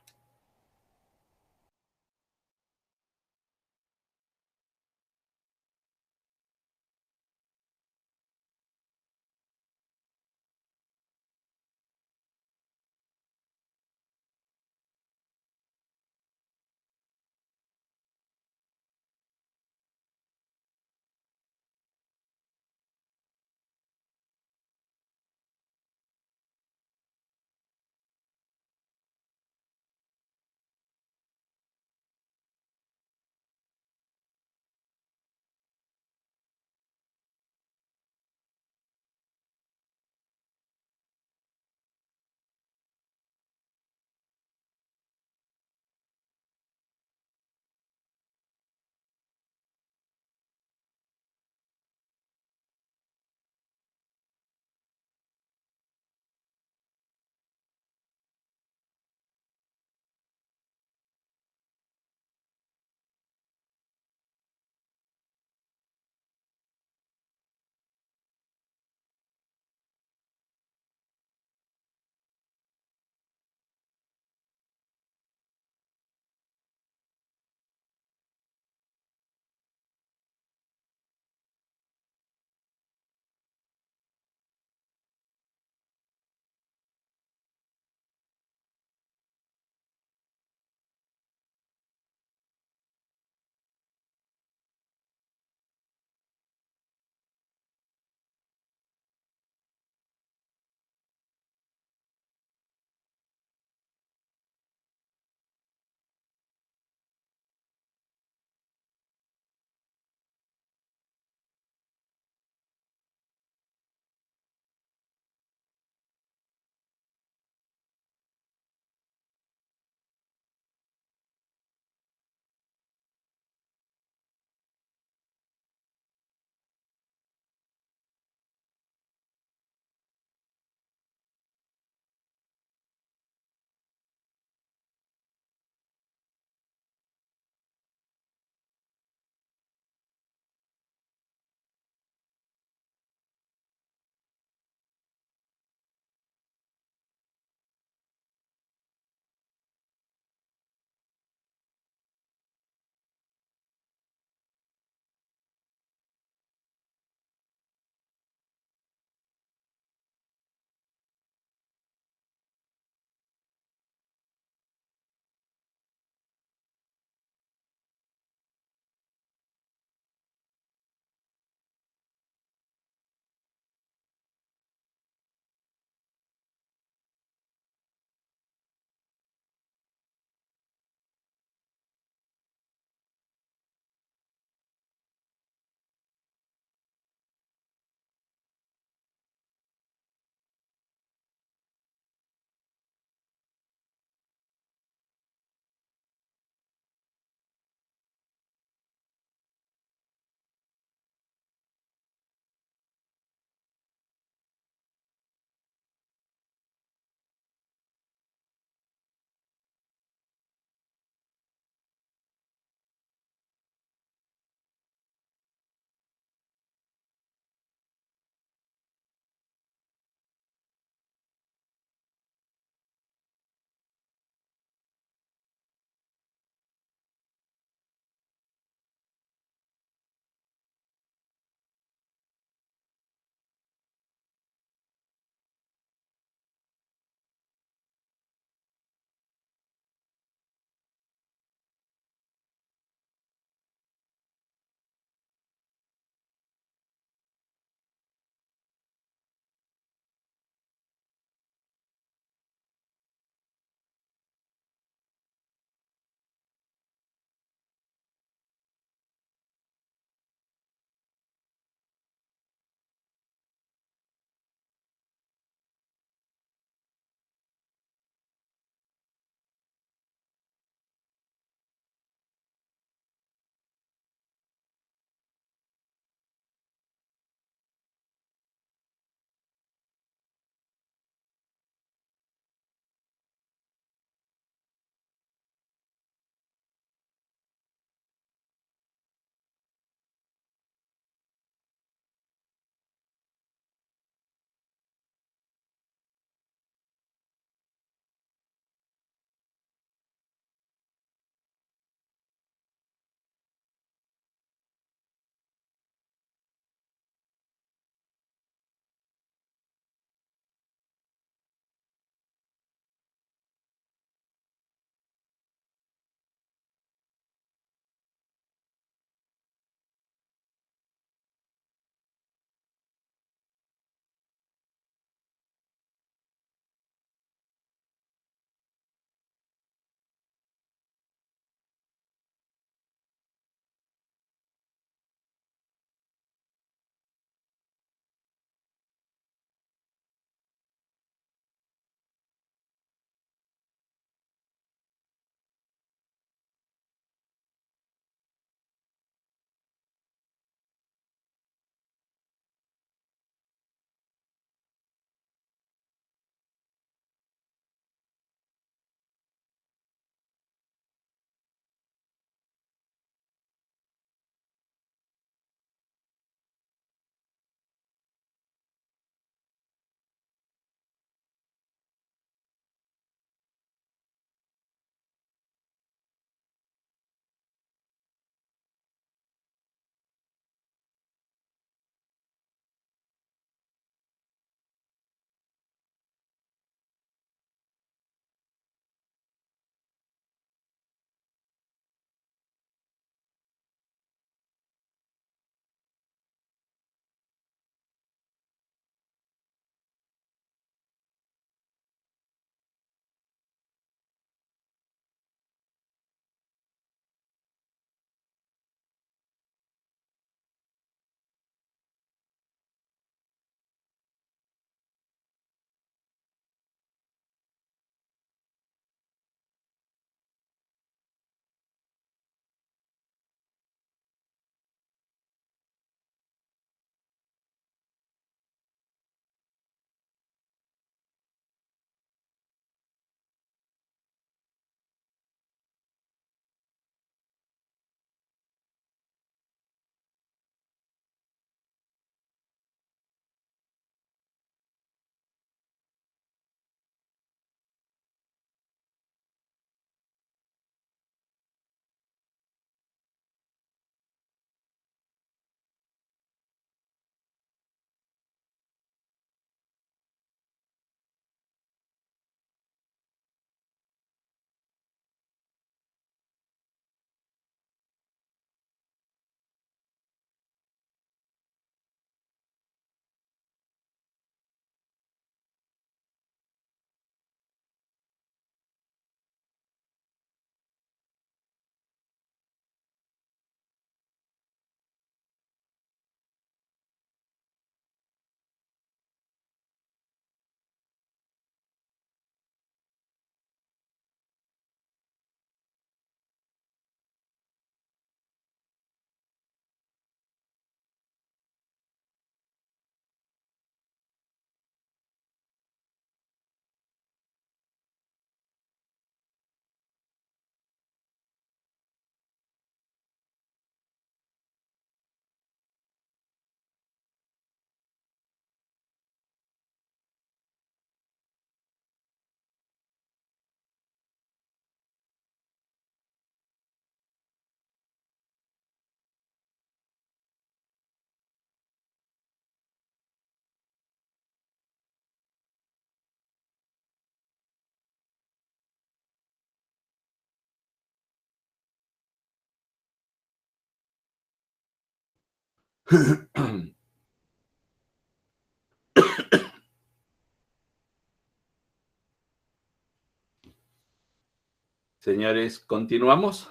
Señores, continuamos.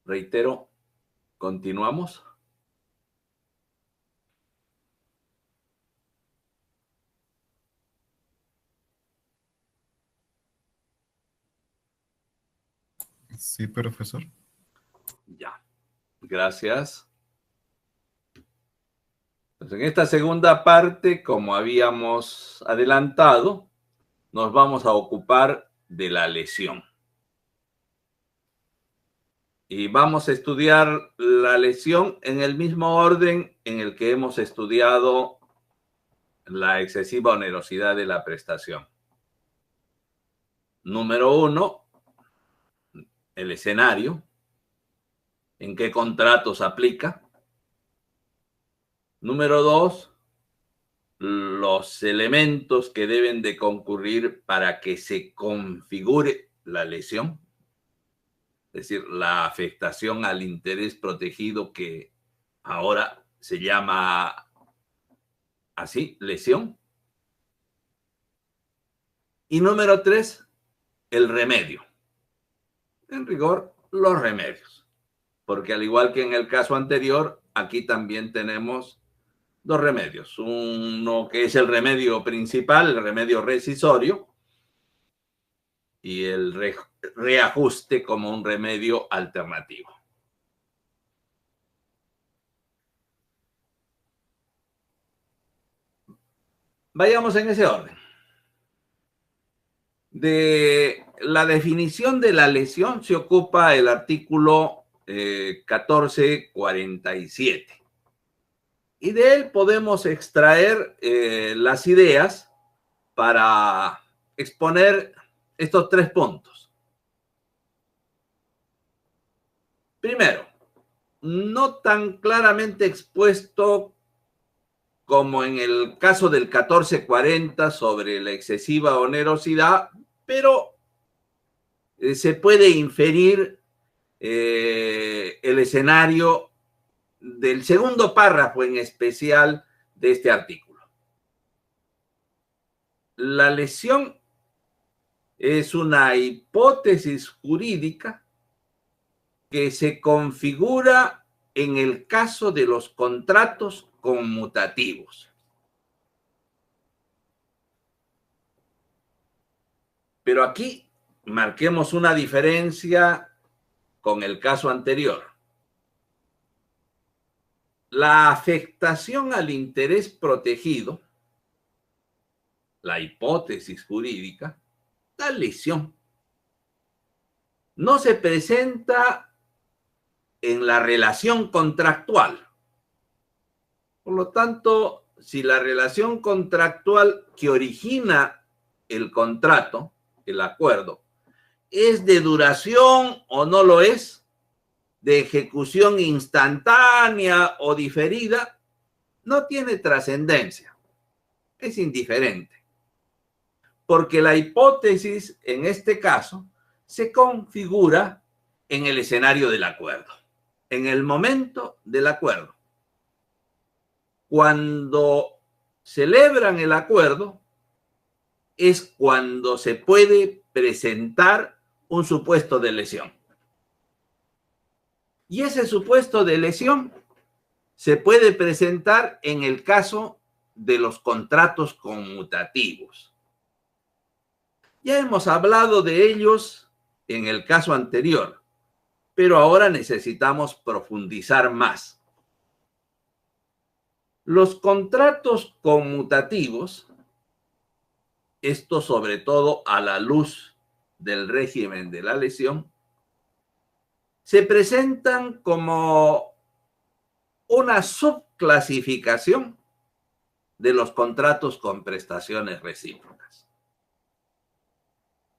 Reitero, continuamos. Sí, profesor. Ya, gracias. Pues en esta segunda parte, como habíamos adelantado, nos vamos a ocupar de la lesión. Y vamos a estudiar la lesión en el mismo orden en el que hemos estudiado la excesiva onerosidad de la prestación. Número 1, el escenario. ¿En qué contratos aplica? Número 2, los elementos que deben de concurrir para que se configure la lesión. Es decir, la afectación al interés protegido que ahora se llama así, lesión. Y número 3, el remedio. En rigor, los remedios. Porque al igual que en el caso anterior, aquí también tenemos dos remedios. Uno que es el remedio principal, el remedio rescisorio, y el reajuste como un remedio alternativo. Vayamos en ese orden. De la definición de la lesión se ocupa el artículo 1447. Y de él podemos extraer las ideas para exponer estos 3 puntos. Primero, no tan claramente expuesto como en el caso del 1440 sobre la excesiva onerosidad, pero se puede inferir el escenario del segundo párrafo en especial de este artículo. La lesión es una hipótesis jurídica que se configura en el caso de los contratos conmutativos. Pero aquí marquemos una diferencia con el caso anterior. La afectación al interés protegido, la hipótesis jurídica, la lesión, no se presenta en la relación contractual. Por lo tanto, si la relación contractual que origina el contrato, el acuerdo, es de duración o no lo es, de ejecución instantánea o diferida, no tiene trascendencia, es indiferente. Porque la hipótesis, en este caso, se configura en el escenario del acuerdo, en el momento del acuerdo. Cuando celebran el acuerdo, es cuando se puede presentar un supuesto de lesión. Y ese supuesto de lesión se puede presentar en el caso de los contratos conmutativos. Ya hemos hablado de ellos en el caso anterior, pero ahora necesitamos profundizar más. Los contratos conmutativos, esto sobre todo a la luz del régimen de la lesión, se presentan como una subclasificación de los contratos con prestaciones recíprocas.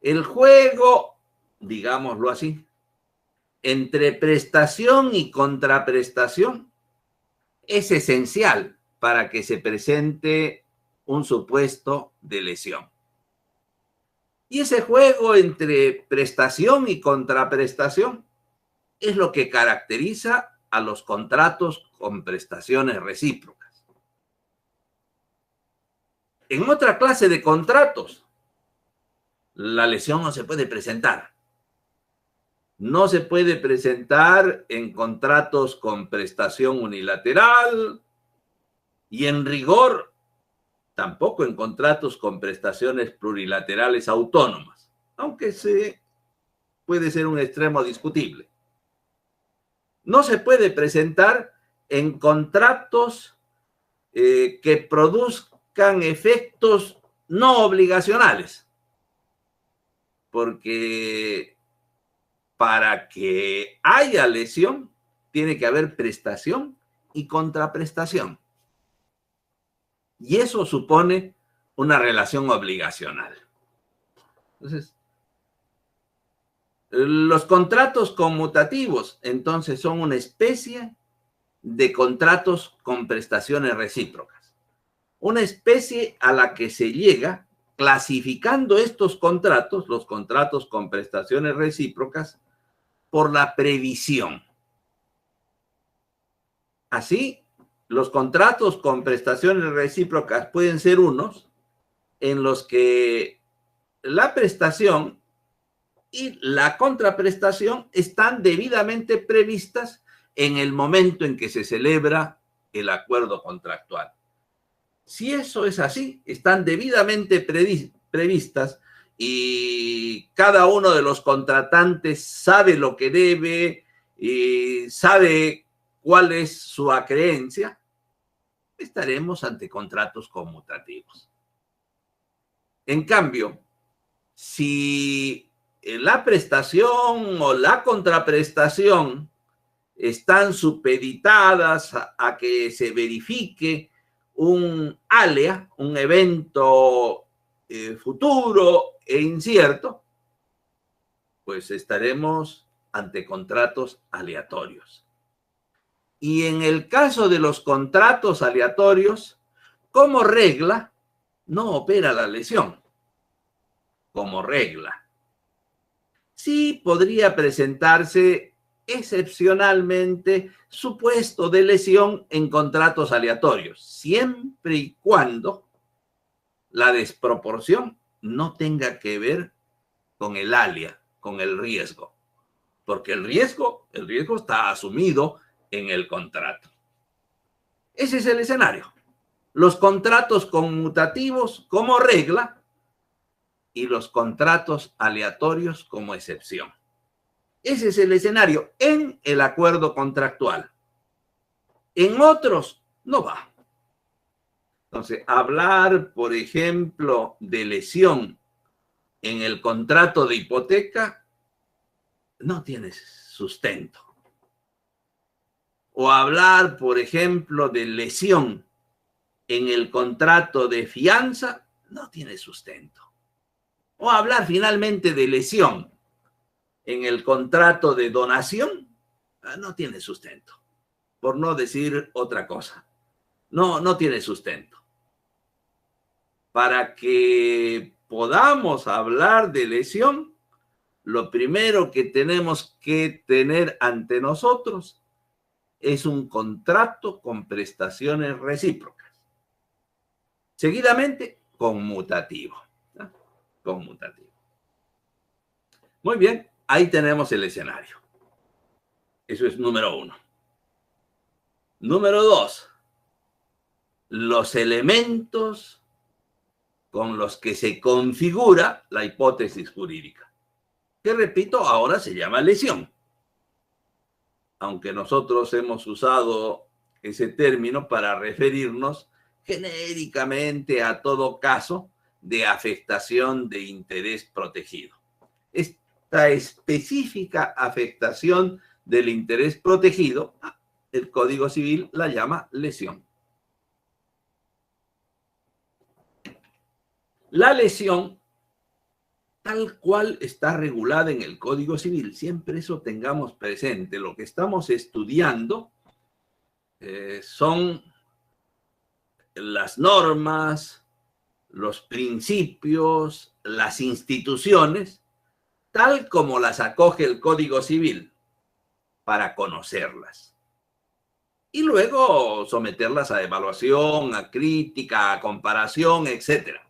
El juego, digámoslo así, entre prestación y contraprestación es esencial para que se presente un supuesto de lesión. Y ese juego entre prestación y contraprestación es lo que caracteriza a los contratos con prestaciones recíprocas. En otra clase de contratos, la lesión no se puede presentar. No se puede presentar en contratos con prestación unilateral y en rigor tampoco en contratos con prestaciones plurilaterales autónomas, aunque puede ser un extremo discutible. No se puede presentar en contratos que produzcan efectos no obligacionales, porque para que haya lesión tiene que haber prestación y contraprestación. Y eso supone una relación obligacional. Entonces, los contratos conmutativos, entonces, son una especie de contratos con prestaciones recíprocas. Una especie a la que se llega clasificando estos contratos, los contratos con prestaciones recíprocas, por la previsión. Así, los contratos con prestaciones recíprocas pueden ser unos en los que la prestación y la contraprestación están debidamente previstas en el momento en que se celebra el acuerdo contractual. Si eso es así, están debidamente previstas y cada uno de los contratantes sabe lo que debe y sabe cuál es su acreencia, estaremos ante contratos conmutativos. En cambio, si la prestación o la contraprestación están supeditadas a que se verifique un alea, un evento futuro e incierto, pues estaremos ante contratos aleatorios. Y en el caso de los contratos aleatorios, como regla, no opera la lesión. Como regla. Sí podría presentarse excepcionalmente supuesto de lesión en contratos aleatorios, siempre y cuando la desproporción no tenga que ver con el alea, con el riesgo, porque el riesgo está asumido en el contrato. Ese es el escenario. Los contratos conmutativos como regla y los contratos aleatorios como excepción. Ese es el escenario en el acuerdo contractual. En otros no va. Entonces, hablar, por ejemplo, de lesión en el contrato de hipoteca no tiene sustento. O hablar, por ejemplo, de lesión en el contrato de fianza no tiene sustento. O hablar finalmente de lesión en el contrato de donación no tiene sustento, por no decir otra cosa. No tiene sustento. Para que podamos hablar de lesión, lo primero que tenemos que tener ante nosotros es un contrato con prestaciones recíprocas. Seguidamente, conmutativo. ¿No? Conmutativo. Muy bien, ahí tenemos el escenario. Eso es número 1. Número 2. Los elementos con los que se configura la hipótesis jurídica, que repito, ahora se llama lesión. Aunque nosotros hemos usado ese término para referirnos genéricamente a todo caso de afectación de interés protegido. Esta específica afectación del interés protegido, el Código Civil la llama lesión. La lesión tal cual está regulada en el Código Civil. Siempre eso tengamos presente. Lo que estamos estudiando son las normas, los principios, las instituciones, tal como las acoge el Código Civil, para conocerlas. Y luego someterlas a evaluación, a crítica, a comparación, etc.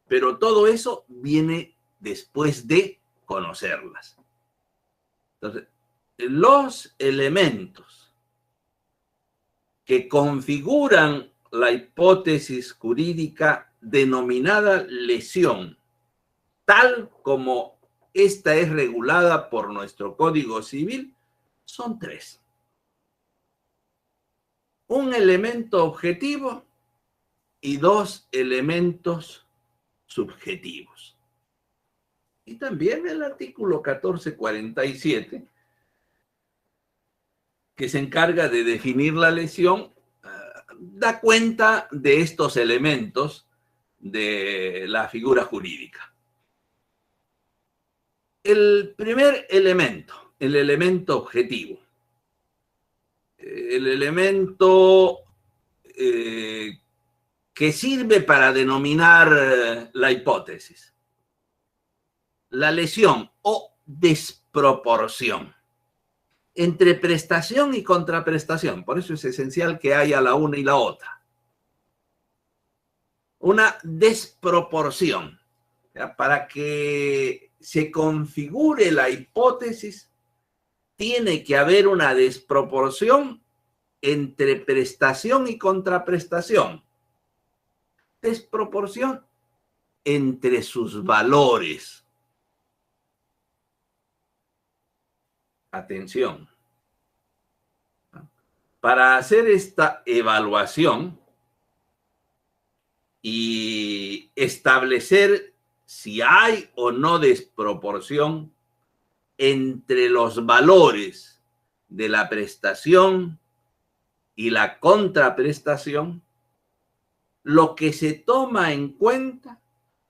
Pero todo eso viene después de conocerlas. Entonces, los elementos que configuran la hipótesis jurídica denominada lesión, tal como esta es regulada por nuestro Código Civil, son tres. Un elemento objetivo y dos elementos subjetivos. Y también el artículo 1447, que se encarga de definir la lesión, da cuenta de estos elementos de la figura jurídica. El primer elemento, el elemento objetivo. El elemento que sirve para denominar la hipótesis. La lesión o desproporción entre prestación y contraprestación. Por eso es esencial que haya la una y la otra. Una desproporción. Para que se configure la hipótesis, tiene que haber una desproporción entre prestación y contraprestación. Desproporción entre sus valores. Atención. Para hacer esta evaluación y establecer si hay o no desproporción entre los valores de la prestación y la contraprestación, lo que se toma en cuenta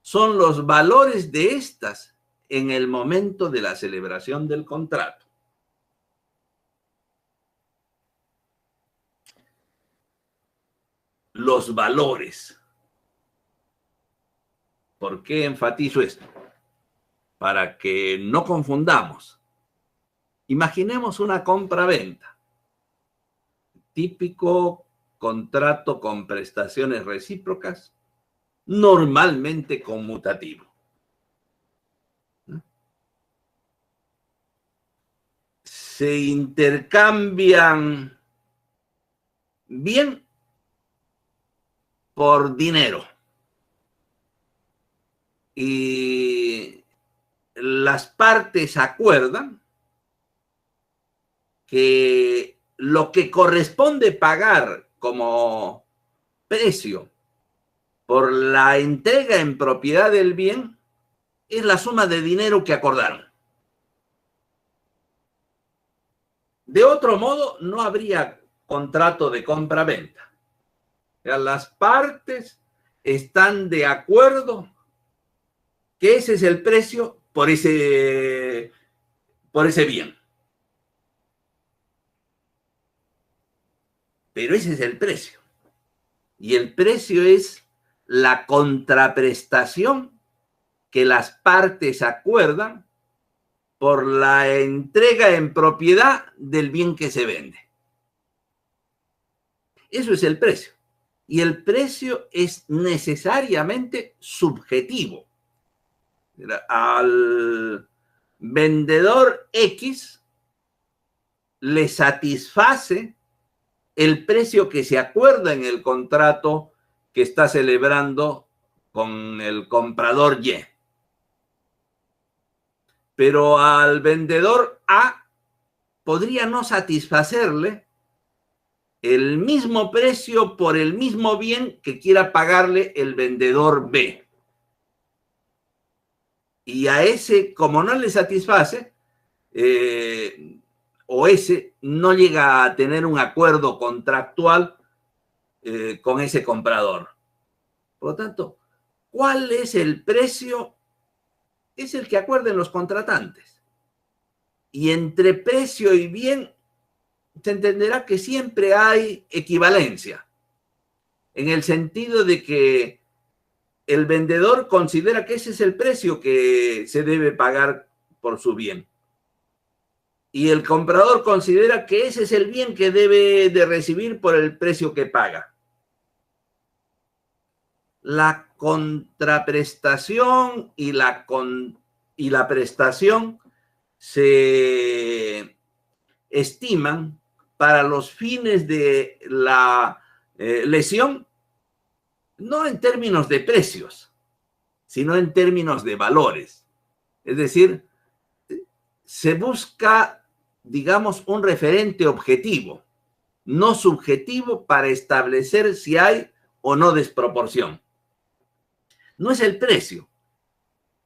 son los valores de estas en el momento de la celebración del contrato. Los valores. ¿Por qué enfatizo esto? Para que no confundamos. Imaginemos una compra-venta. Típico contrato con prestaciones recíprocas, normalmente conmutativo. Se intercambian bien por dinero. Y las partes acuerdan que lo que corresponde pagar como precio por la entrega en propiedad del bien es la suma de dinero que acordaron. De otro modo, no habría contrato de compra-venta. O sea, las partes están de acuerdo que ese es el precio por ese bien. Pero ese es el precio. Y el precio es la contraprestación que las partes acuerdan por la entrega en propiedad del bien que se vende. Eso es el precio. Y el precio es necesariamente subjetivo. Al vendedor X le satisface el precio que se acuerda en el contrato que está celebrando con el comprador Y. Pero al vendedor A podría no satisfacerle el mismo precio por el mismo bien que quiera pagarle el vendedor B. Y a ese, como no le satisface, o ese no llega a tener un acuerdo contractual con ese comprador. Por lo tanto, ¿cuál es el precio es el que acuerden los contratantes. Y entre precio y bien se entenderá que siempre hay equivalencia, en el sentido de que el vendedor considera que ese es el precio que se debe pagar por su bien. Y el comprador considera que ese es el bien que debe de recibir por el precio que paga. La contraprestación y la prestación se estiman para los fines de la lesión, no en términos de precios, sino en términos de valores. Es decir, se busca, digamos, un referente objetivo, no subjetivo, para establecer si hay o no desproporción. No es el precio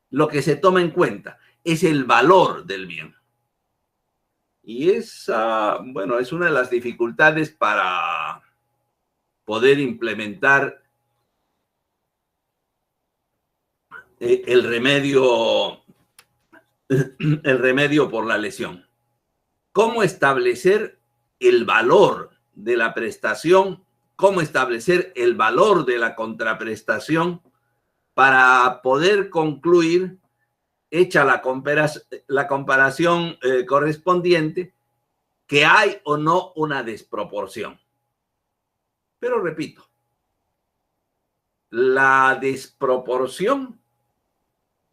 lo que se toma en cuenta, es el valor del bien. Y esa, bueno, es una de las dificultades para poder implementar el remedio por la lesión. ¿Cómo establecer el valor de la prestación? ¿Cómo establecer el valor de la contraprestación para poder concluir, hecha la comparación correspondiente, que hay o no una desproporción? Pero repito, la desproporción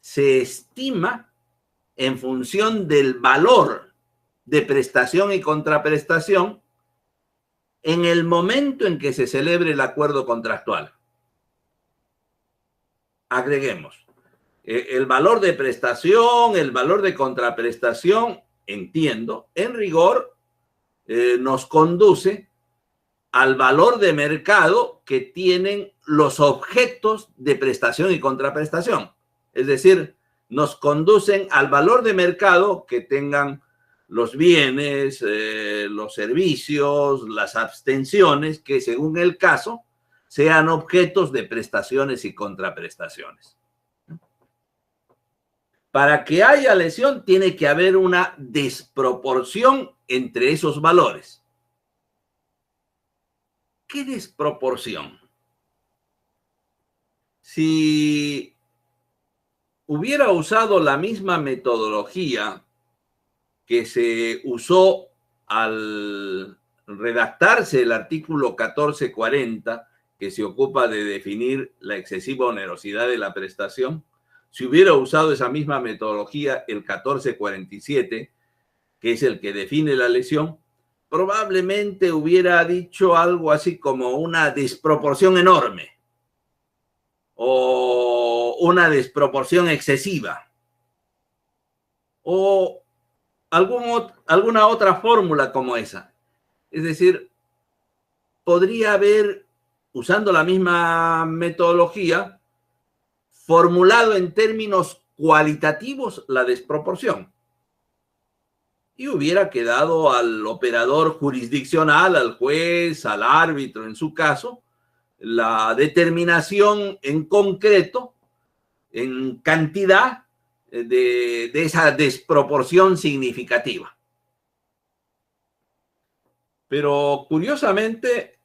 se estima en función del valor de prestación y contraprestación en el momento en que se celebre el acuerdo contractual. Agreguemos, el valor de prestación, el valor de contraprestación, entiendo, en rigor, nos conduce al valor de mercado que tienen los objetos de prestación y contraprestación. Es decir, nos conducen al valor de mercado que tengan los bienes, los servicios, las abstenciones, que según el caso sean objetos de prestaciones y contraprestaciones. Para que haya lesión tiene que haber una desproporción entre esos valores. ¿Qué desproporción? Si hubiera usado la misma metodología que se usó al redactarse el artículo 1440, que se ocupa de definir la excesiva onerosidad de la prestación, si hubiera usado esa misma metodología el 1447, que es el que define la lesión, probablemente hubiera dicho algo así como una desproporción enorme o una desproporción excesiva o alguna otra fórmula como esa. Es decir, podría haber, usando la misma metodología, formulado en términos cualitativos la desproporción y hubiera quedado al operador jurisdiccional, al juez, al árbitro en su caso, la determinación en concreto, en cantidad de esa desproporción significativa. Pero curiosamente,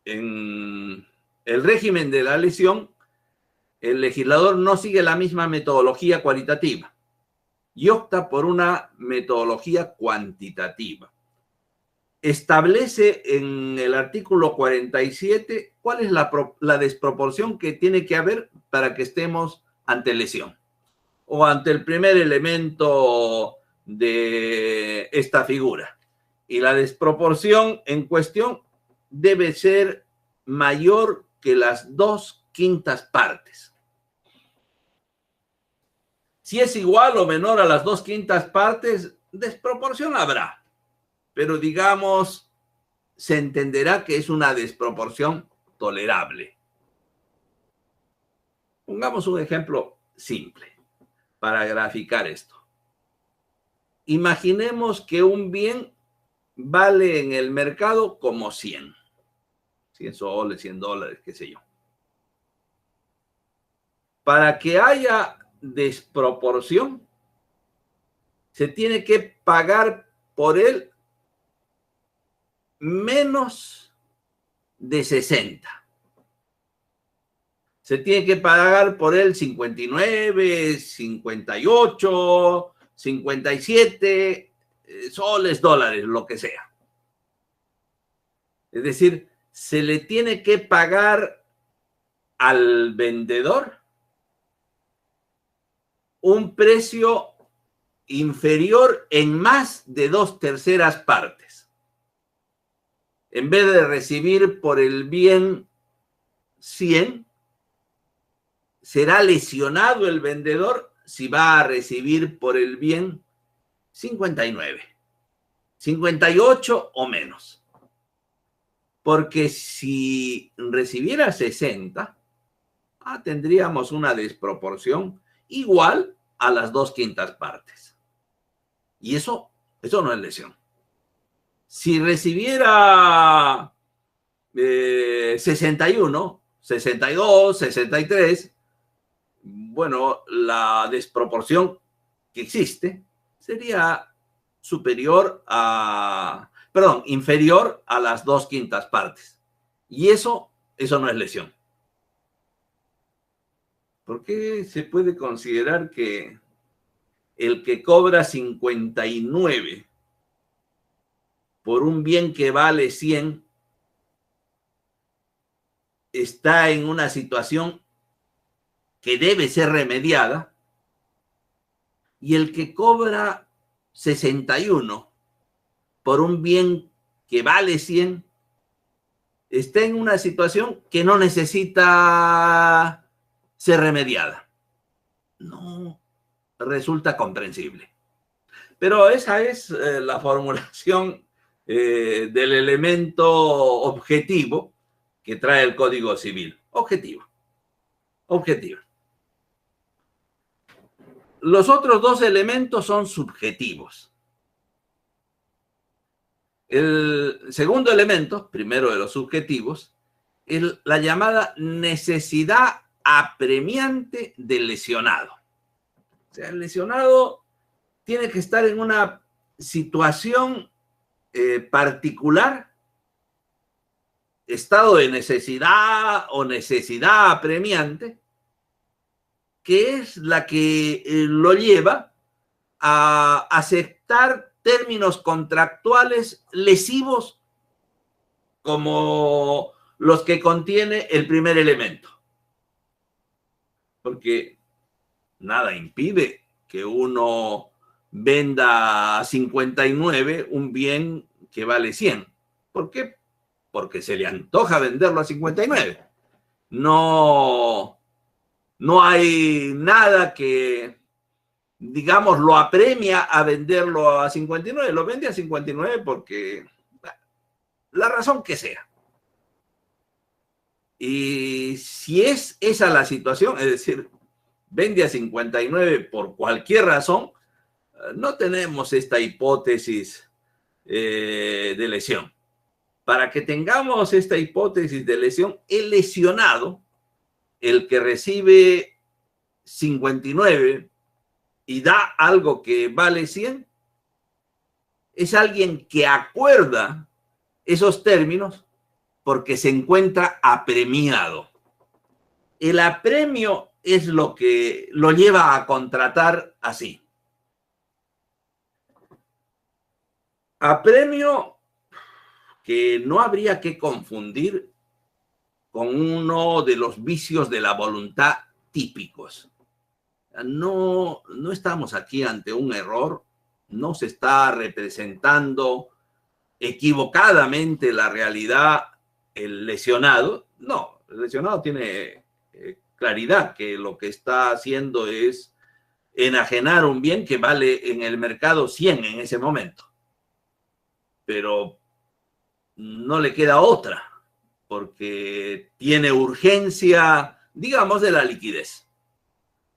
en el régimen de la lesión, el legislador no sigue la misma metodología cualitativa y opta por una metodología cuantitativa. Establece en el artículo 47 cuál es la desproporción que tiene que haber para que estemos ante lesión o ante el primer elemento de esta figura. Y la desproporción en cuestión debe ser mayor que las 2/5 partes. Si es igual o menor a las 2/5 partes, desproporción habrá. Pero digamos, se entenderá que es una desproporción tolerable. Pongamos un ejemplo simple para graficar esto. Imaginemos que un bien vale en el mercado como 100 soles, $100, qué sé yo. Para que haya desproporción, se tiene que pagar por él menos de 60. Se tiene que pagar por él 59, 58, 57 soles, dólares, lo que sea. Es decir, se le tiene que pagar al vendedor un precio inferior en más de 2/3 partes. En vez de recibir por el bien 100, será lesionado el vendedor si va a recibir por el bien 59, 58 o menos. Porque si recibiera 60, tendríamos una desproporción igual a las 2/5 partes. Y eso no es lesión. Si recibiera 61, 62, 63, bueno, la desproporción que existe sería inferior a las 2/5 partes. Y eso no es lesión. ¿Por qué se puede considerar que el que cobra 59 por un bien que vale 100 está en una situación que debe ser remediada, y el que cobra 61 por un bien que vale 100 está en una situación que no necesita ser remediada? No resulta comprensible. Pero esa es la formulación del elemento objetivo que trae el Código Civil. Objetivo. Los otros dos elementos son subjetivos. El segundo elemento, primero de los subjetivos, es la llamada necesidad apremiante del lesionado. O sea, el lesionado tiene que estar en una situación particular, estado de necesidad o necesidad apremiante, que es la que lo lleva a aceptar términos contractuales lesivos como los que contiene el primer elemento. Porque nada impide que uno venda a 59 un bien que vale 100. ¿Por qué? Porque se le antoja venderlo a 59. No hay nada que, digamos, lo apremia a venderlo a 59. Lo vende a 59 porque la razón que sea. Y si es esa la situación, es decir, vende a 59 por cualquier razón, no tenemos esta hipótesis de lesión. Para que tengamos esta hipótesis de lesión, el lesionado, el que recibe 59 y da algo que vale 100, es alguien que acuerda esos términos porque se encuentra apremiado. El apremio es lo que lo lleva a contratar así. Apremio que no habría que confundir con uno de los vicios de la voluntad típicos. No estamos aquí ante un error, no se está representando equivocadamente la realidad el lesionado. No, el lesionado tiene claridad que lo que está haciendo es enajenar un bien que vale en el mercado 100 en ese momento. Pero no le queda otra, porque tiene urgencia, digamos, de la liquidez.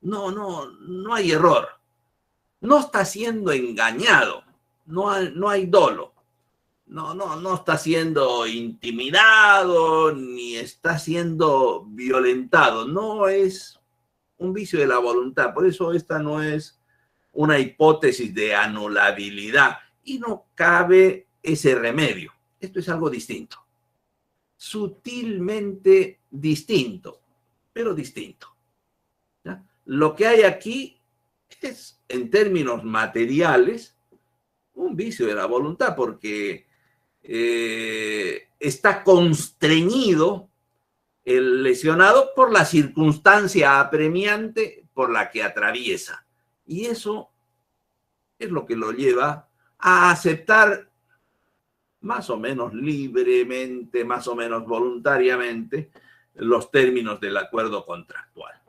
No hay error. No está siendo engañado. No hay dolo. No está siendo intimidado ni está siendo violentado. No es un vicio de la voluntad. Por eso esta no es una hipótesis de anulabilidad y no cabe ese remedio. Esto es algo distinto, sutilmente distinto, pero distinto. ¿Ya? Lo que hay aquí es, en términos materiales, un vicio de la voluntad, porque está constreñido el lesionado por la circunstancia apremiante por la que atraviesa. Y eso es lo que lo lleva a aceptar más o menos libremente, más o menos voluntariamente, los términos del acuerdo contractual.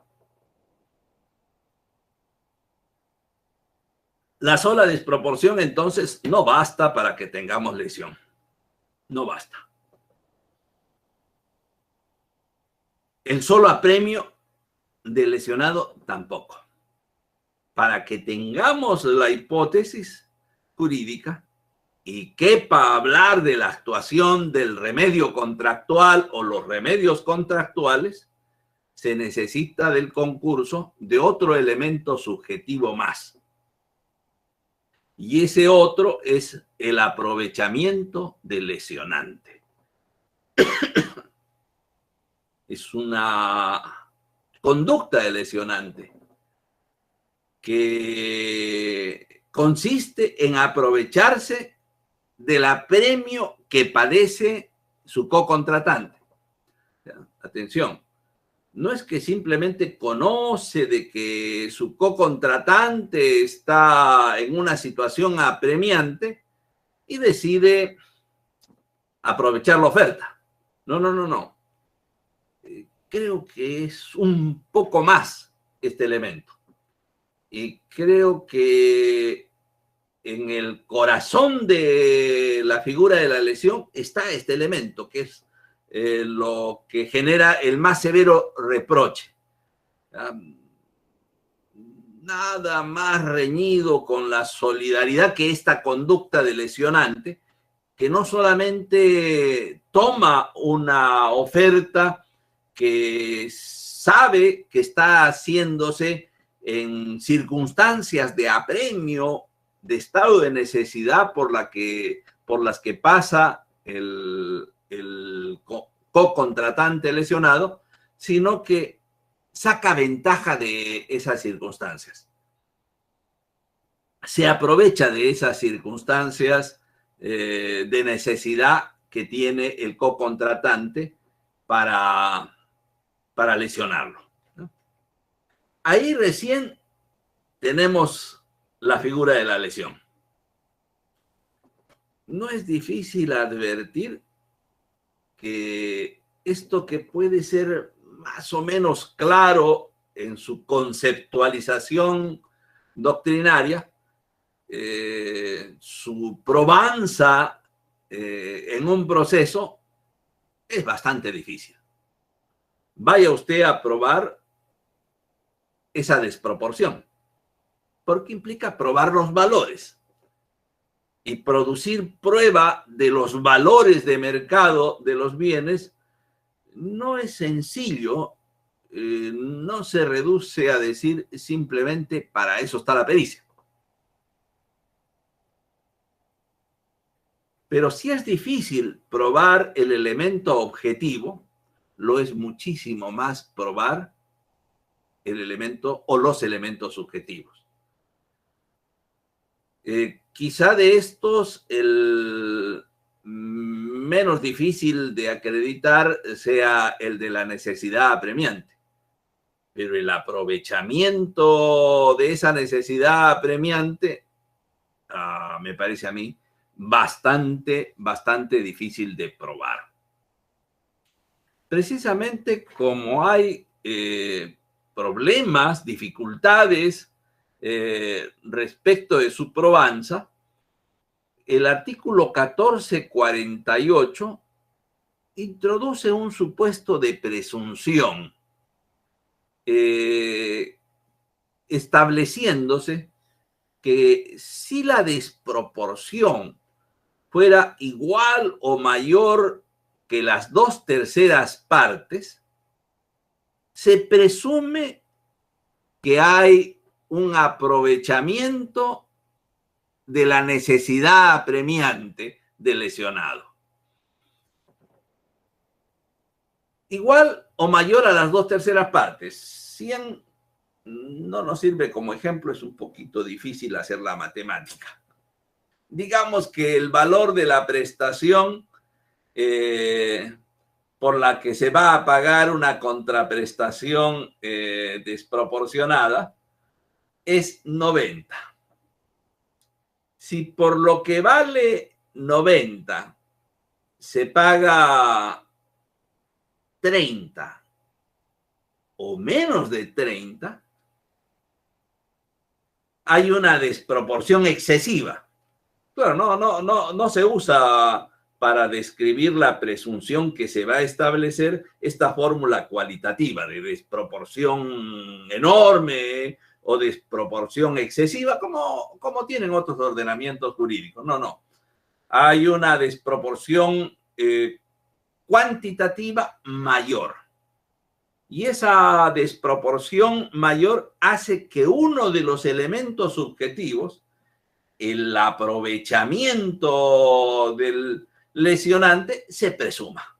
La sola desproporción, entonces, no basta para que tengamos lesión. No basta. El solo apremio del lesionado tampoco. Para que tengamos la hipótesis jurídica y quepa hablar de la actuación del remedio contractual o los remedios contractuales, se necesita del concurso de otro elemento subjetivo más. Y ese otro es el aprovechamiento del lesionante. Es una conducta del lesionante que consiste en aprovecharse del apremio que padece su co-contratante. Atención, no es que simplemente conoce de que su co-contratante está en una situación apremiante y decide aprovechar la oferta. No, no, no, no. Creo que es un poco más este elemento. Y creo que en el corazón de la figura de la lesión está este elemento, que es lo que genera el más severo reproche. Nada más reñido con la solidaridad que esta conducta de lesionante, que no solamente toma una oferta que sabe que está haciéndose en circunstancias de apremio, de estado de necesidad por las que pasa el co-contratante lesionado, sino que saca ventaja de esas circunstancias. Se aprovecha de esas circunstancias de necesidad que tiene el co-contratante para lesionarlo, ¿no? Ahí recién tenemos la figura de la lesión. No es difícil advertir que esto, que puede ser más o menos claro en su conceptualización doctrinaria, su probanza en un proceso es bastante difícil. Vaya usted a probar esa desproporción, porque implica probar los valores y producir prueba de los valores de mercado de los bienes. No es sencillo, no se reduce a decir simplemente para eso está la pericia. Pero si es difícil probar el elemento objetivo, lo es muchísimo más probar el elemento o los elementos subjetivos. Quizá de estos el menos difícil de acreditar sea el de la necesidad apremiante, pero el aprovechamiento de esa necesidad apremiante me parece a mí bastante difícil de probar. Precisamente como hay problemas, dificultades respecto de su probanza, el artículo 1448 introduce un supuesto de presunción, estableciéndose que si la desproporción fuera igual o mayor que las 2/3 partes, se presume que hay un aprovechamiento de la necesidad apremiante del lesionado. Igual o mayor a las 2/3 partes. 100 no nos sirve como ejemplo, es un poquito difícil hacer la matemática. Digamos que el valor de la prestación por la que se va a pagar una contraprestación desproporcionada es 90. Si por lo que vale 90 se paga 30 o menos de 30, hay una desproporción excesiva. Claro, no se usa para describir la presunción que se va a establecer esta fórmula cualitativa de desproporción enorme o desproporción excesiva, como tienen otros ordenamientos jurídicos. No. Hay una desproporción cuantitativa mayor. Y esa desproporción mayor hace que uno de los elementos subjetivos, el aprovechamiento del lesionante, se presuma.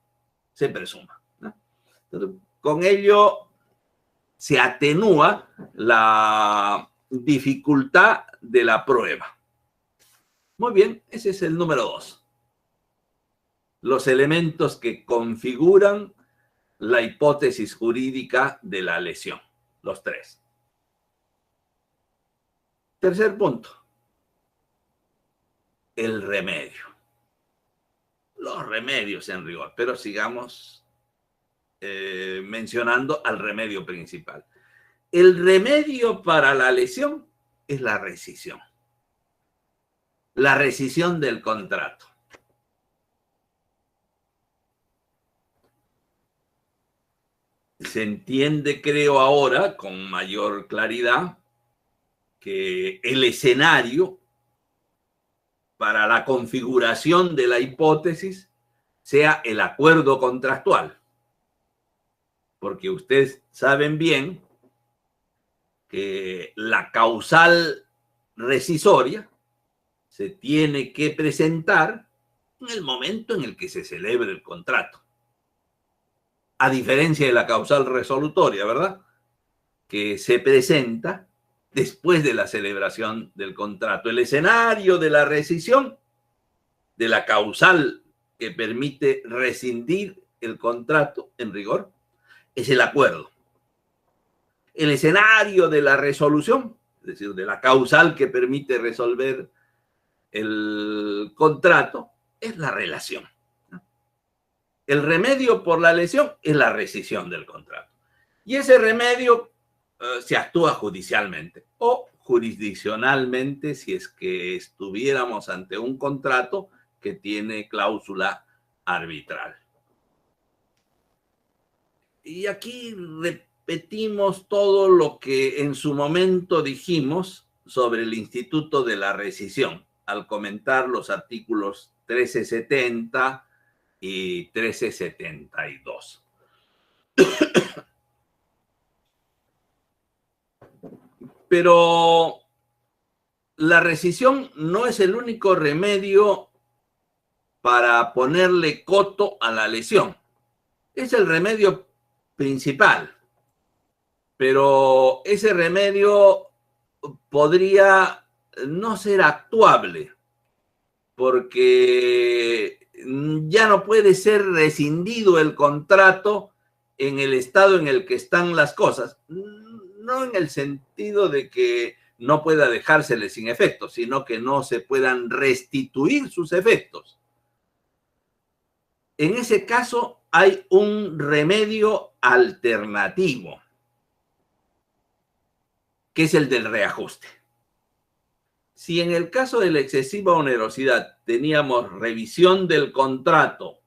¿No? Entonces, con ello se atenúa la dificultad de la prueba. Muy bien, ese es el número 2. Los elementos que configuran la hipótesis jurídica de la lesión. Los 3. Tercer punto. El remedio. Los remedios en rigor, pero sigamos mencionando al remedio principal. El remedio para la lesión es la rescisión. La rescisión del contrato. Se entiende, creo ahora, con mayor claridad, que el escenario para la configuración de la hipótesis sea el acuerdo contractual. Porque ustedes saben bien que la causal rescisoria se tiene que presentar en el momento en el que se celebre el contrato. A diferencia de la causal resolutoria, ¿verdad? Que se presenta después de la celebración del contrato. El escenario de la rescisión, de la causal que permite rescindir el contrato en rigor, es el acuerdo. El escenario de la resolución, es decir, de la causal que permite resolver el contrato, es la relación. El remedio por la lesión es la rescisión del contrato. Y ese remedio se actúa judicialmente o jurisdiccionalmente si es que estuviéramos ante un contrato que tiene cláusula arbitral. Y aquí repetimos todo lo que en su momento dijimos sobre el instituto de la rescisión al comentar los artículos 1370 y 1372. Pero la rescisión no es el único remedio para ponerle coto a la lesión. Es el remedio principal, pero ese remedio podría no ser actuable porque ya no puede ser rescindido el contrato en el estado en el que están las cosas. No en el sentido de que no pueda dejársele sin efectos, sino que no se puedan restituir sus efectos. En ese caso hay un remedio alternativo, que es el del reajuste. Si en el caso de la excesiva onerosidad teníamos revisión del contrato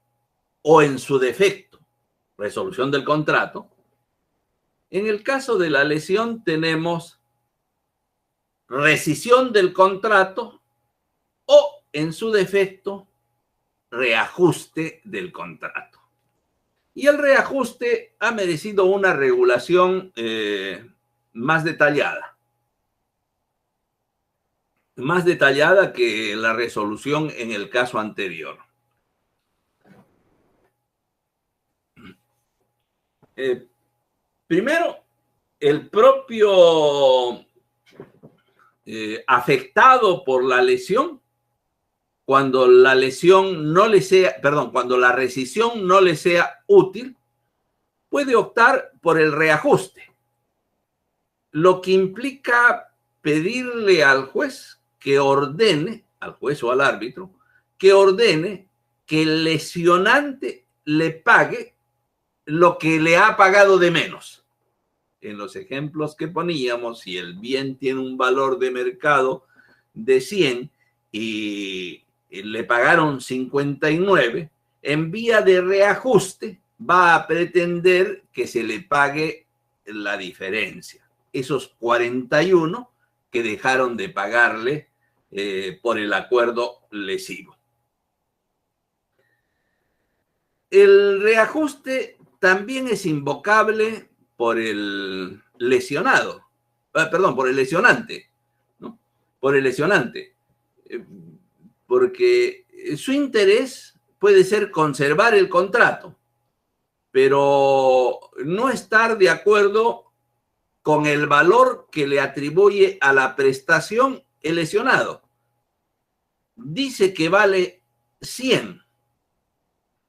o en su defecto, resolución del contrato, en el caso de la lesión tenemos rescisión del contrato o en su defecto reajuste del contrato. Y el reajuste ha merecido una regulación más detallada que la resolución en el caso anterior. Primero, el propio afectado por la lesión, cuando la lesión no le sea, perdón, cuando la rescisión no le sea útil, puede optar por el reajuste, lo que implica pedirle al juez que ordene, al juez o al árbitro, que ordene que el lesionante le pague lo que le ha pagado de menos. En los ejemplos que poníamos, si el bien tiene un valor de mercado de 100 y le pagaron 59, en vía de reajuste va a pretender que se le pague la diferencia, esos 41 que dejaron de pagarle por el acuerdo lesivo. El reajuste también es invocable por el lesionado, perdón, por el lesionante, ¿no? Por el lesionante, porque su interés puede ser conservar el contrato, pero no estar de acuerdo con el valor que le atribuye a la prestación el lesionado. Dice que vale 100,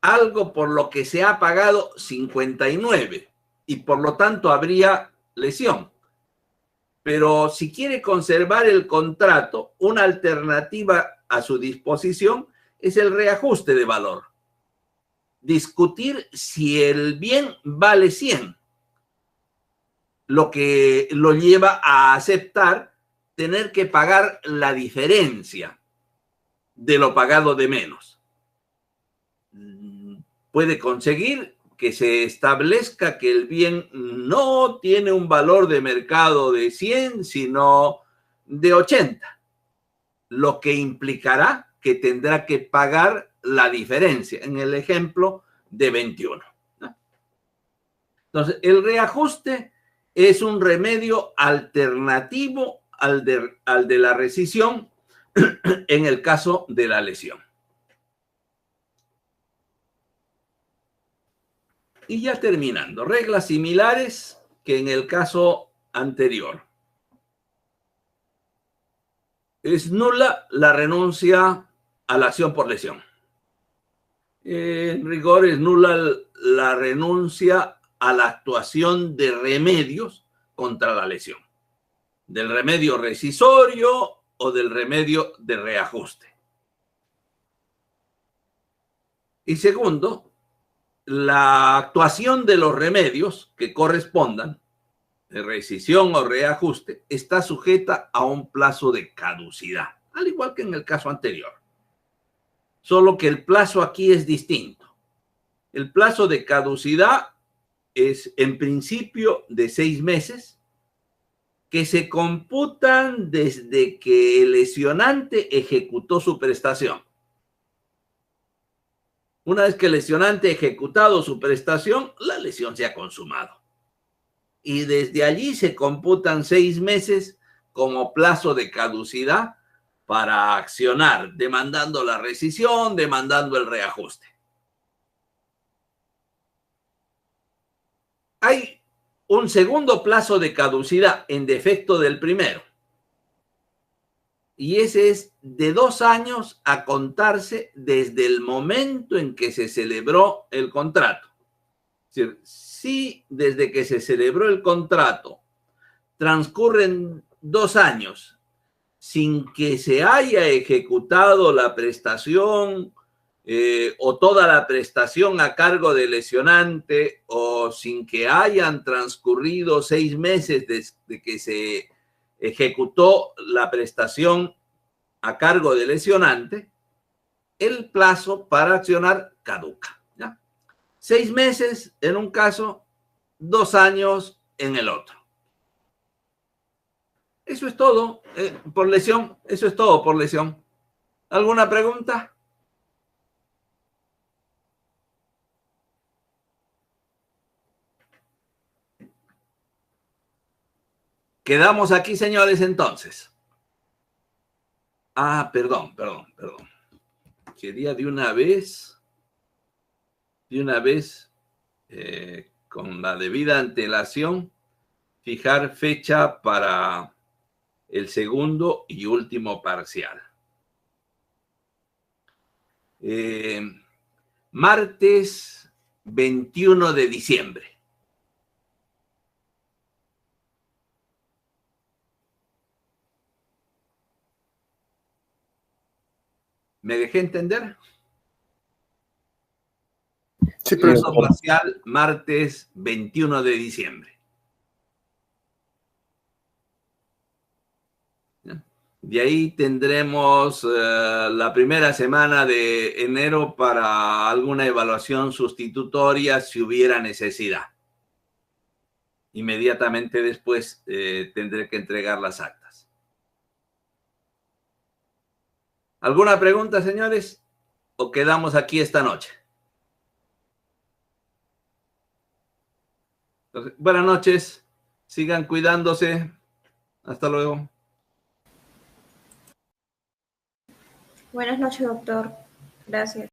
algo por lo que se ha pagado 59 y por lo tanto habría lesión. Pero si quiere conservar el contrato, una alternativa a su disposición es el reajuste de valor. Discutir si el bien vale 100, lo que lo lleva a aceptar tener que pagar la diferencia de lo pagado de menos. Puede conseguir que se establezca que el bien no tiene un valor de mercado de 100, sino de 80, lo que implicará que tendrá que pagar la diferencia, en el ejemplo de 21. Entonces, el reajuste es un remedio alternativo al de la rescisión en el caso de la lesión. Y ya terminando, reglas similares que en el caso anterior. Es nula la renuncia a la acción por lesión. En rigor, es nula la renuncia a la actuación de remedios contra la lesión, del remedio rescisorio o del remedio de reajuste. Y segundo, la actuación de los remedios que correspondan, de rescisión o reajuste, está sujeta a un plazo de caducidad, al igual que en el caso anterior. Solo que el plazo aquí es distinto. El plazo de caducidad es en principio de 6 meses, que se computan desde que el lesionante ejecutó su prestación. Una vez que el lesionante ha ejecutado su prestación, la lesión se ha consumado. Y desde allí se computan 6 meses como plazo de caducidad para accionar, demandando la rescisión, demandando el reajuste. Hay un segundo plazo de caducidad en defecto del primero. Y ese es de 2 años a contarse desde el momento en que se celebró el contrato. Es decir, si desde que se celebró el contrato transcurren 2 años sin que se haya ejecutado la prestación o toda la prestación a cargo del lesionante, o sin que hayan transcurrido 6 meses desde que se ejecutó la prestación a cargo del lesionante, el plazo para accionar caduca, ¿ya? 6 meses en un caso, 2 años en el otro. Eso es todo por lesión. Eso es todo por lesión. ¿Alguna pregunta? Quedamos aquí, señores, entonces. Ah, perdón. Quería de una vez, con la debida antelación, fijar fecha para el segundo y último parcial. Martes 21 de diciembre. ¿Me dejé entender? Sí, Curso parcial, martes 21 de diciembre. De ahí tendremos la primera semana de enero para alguna evaluación sustitutoria si hubiera necesidad. Inmediatamente después tendré que entregar las actas. ¿Alguna pregunta, señores? ¿O quedamos aquí esta noche? Entonces, buenas noches. Sigan cuidándose. Hasta luego. Buenas noches, doctor. Gracias.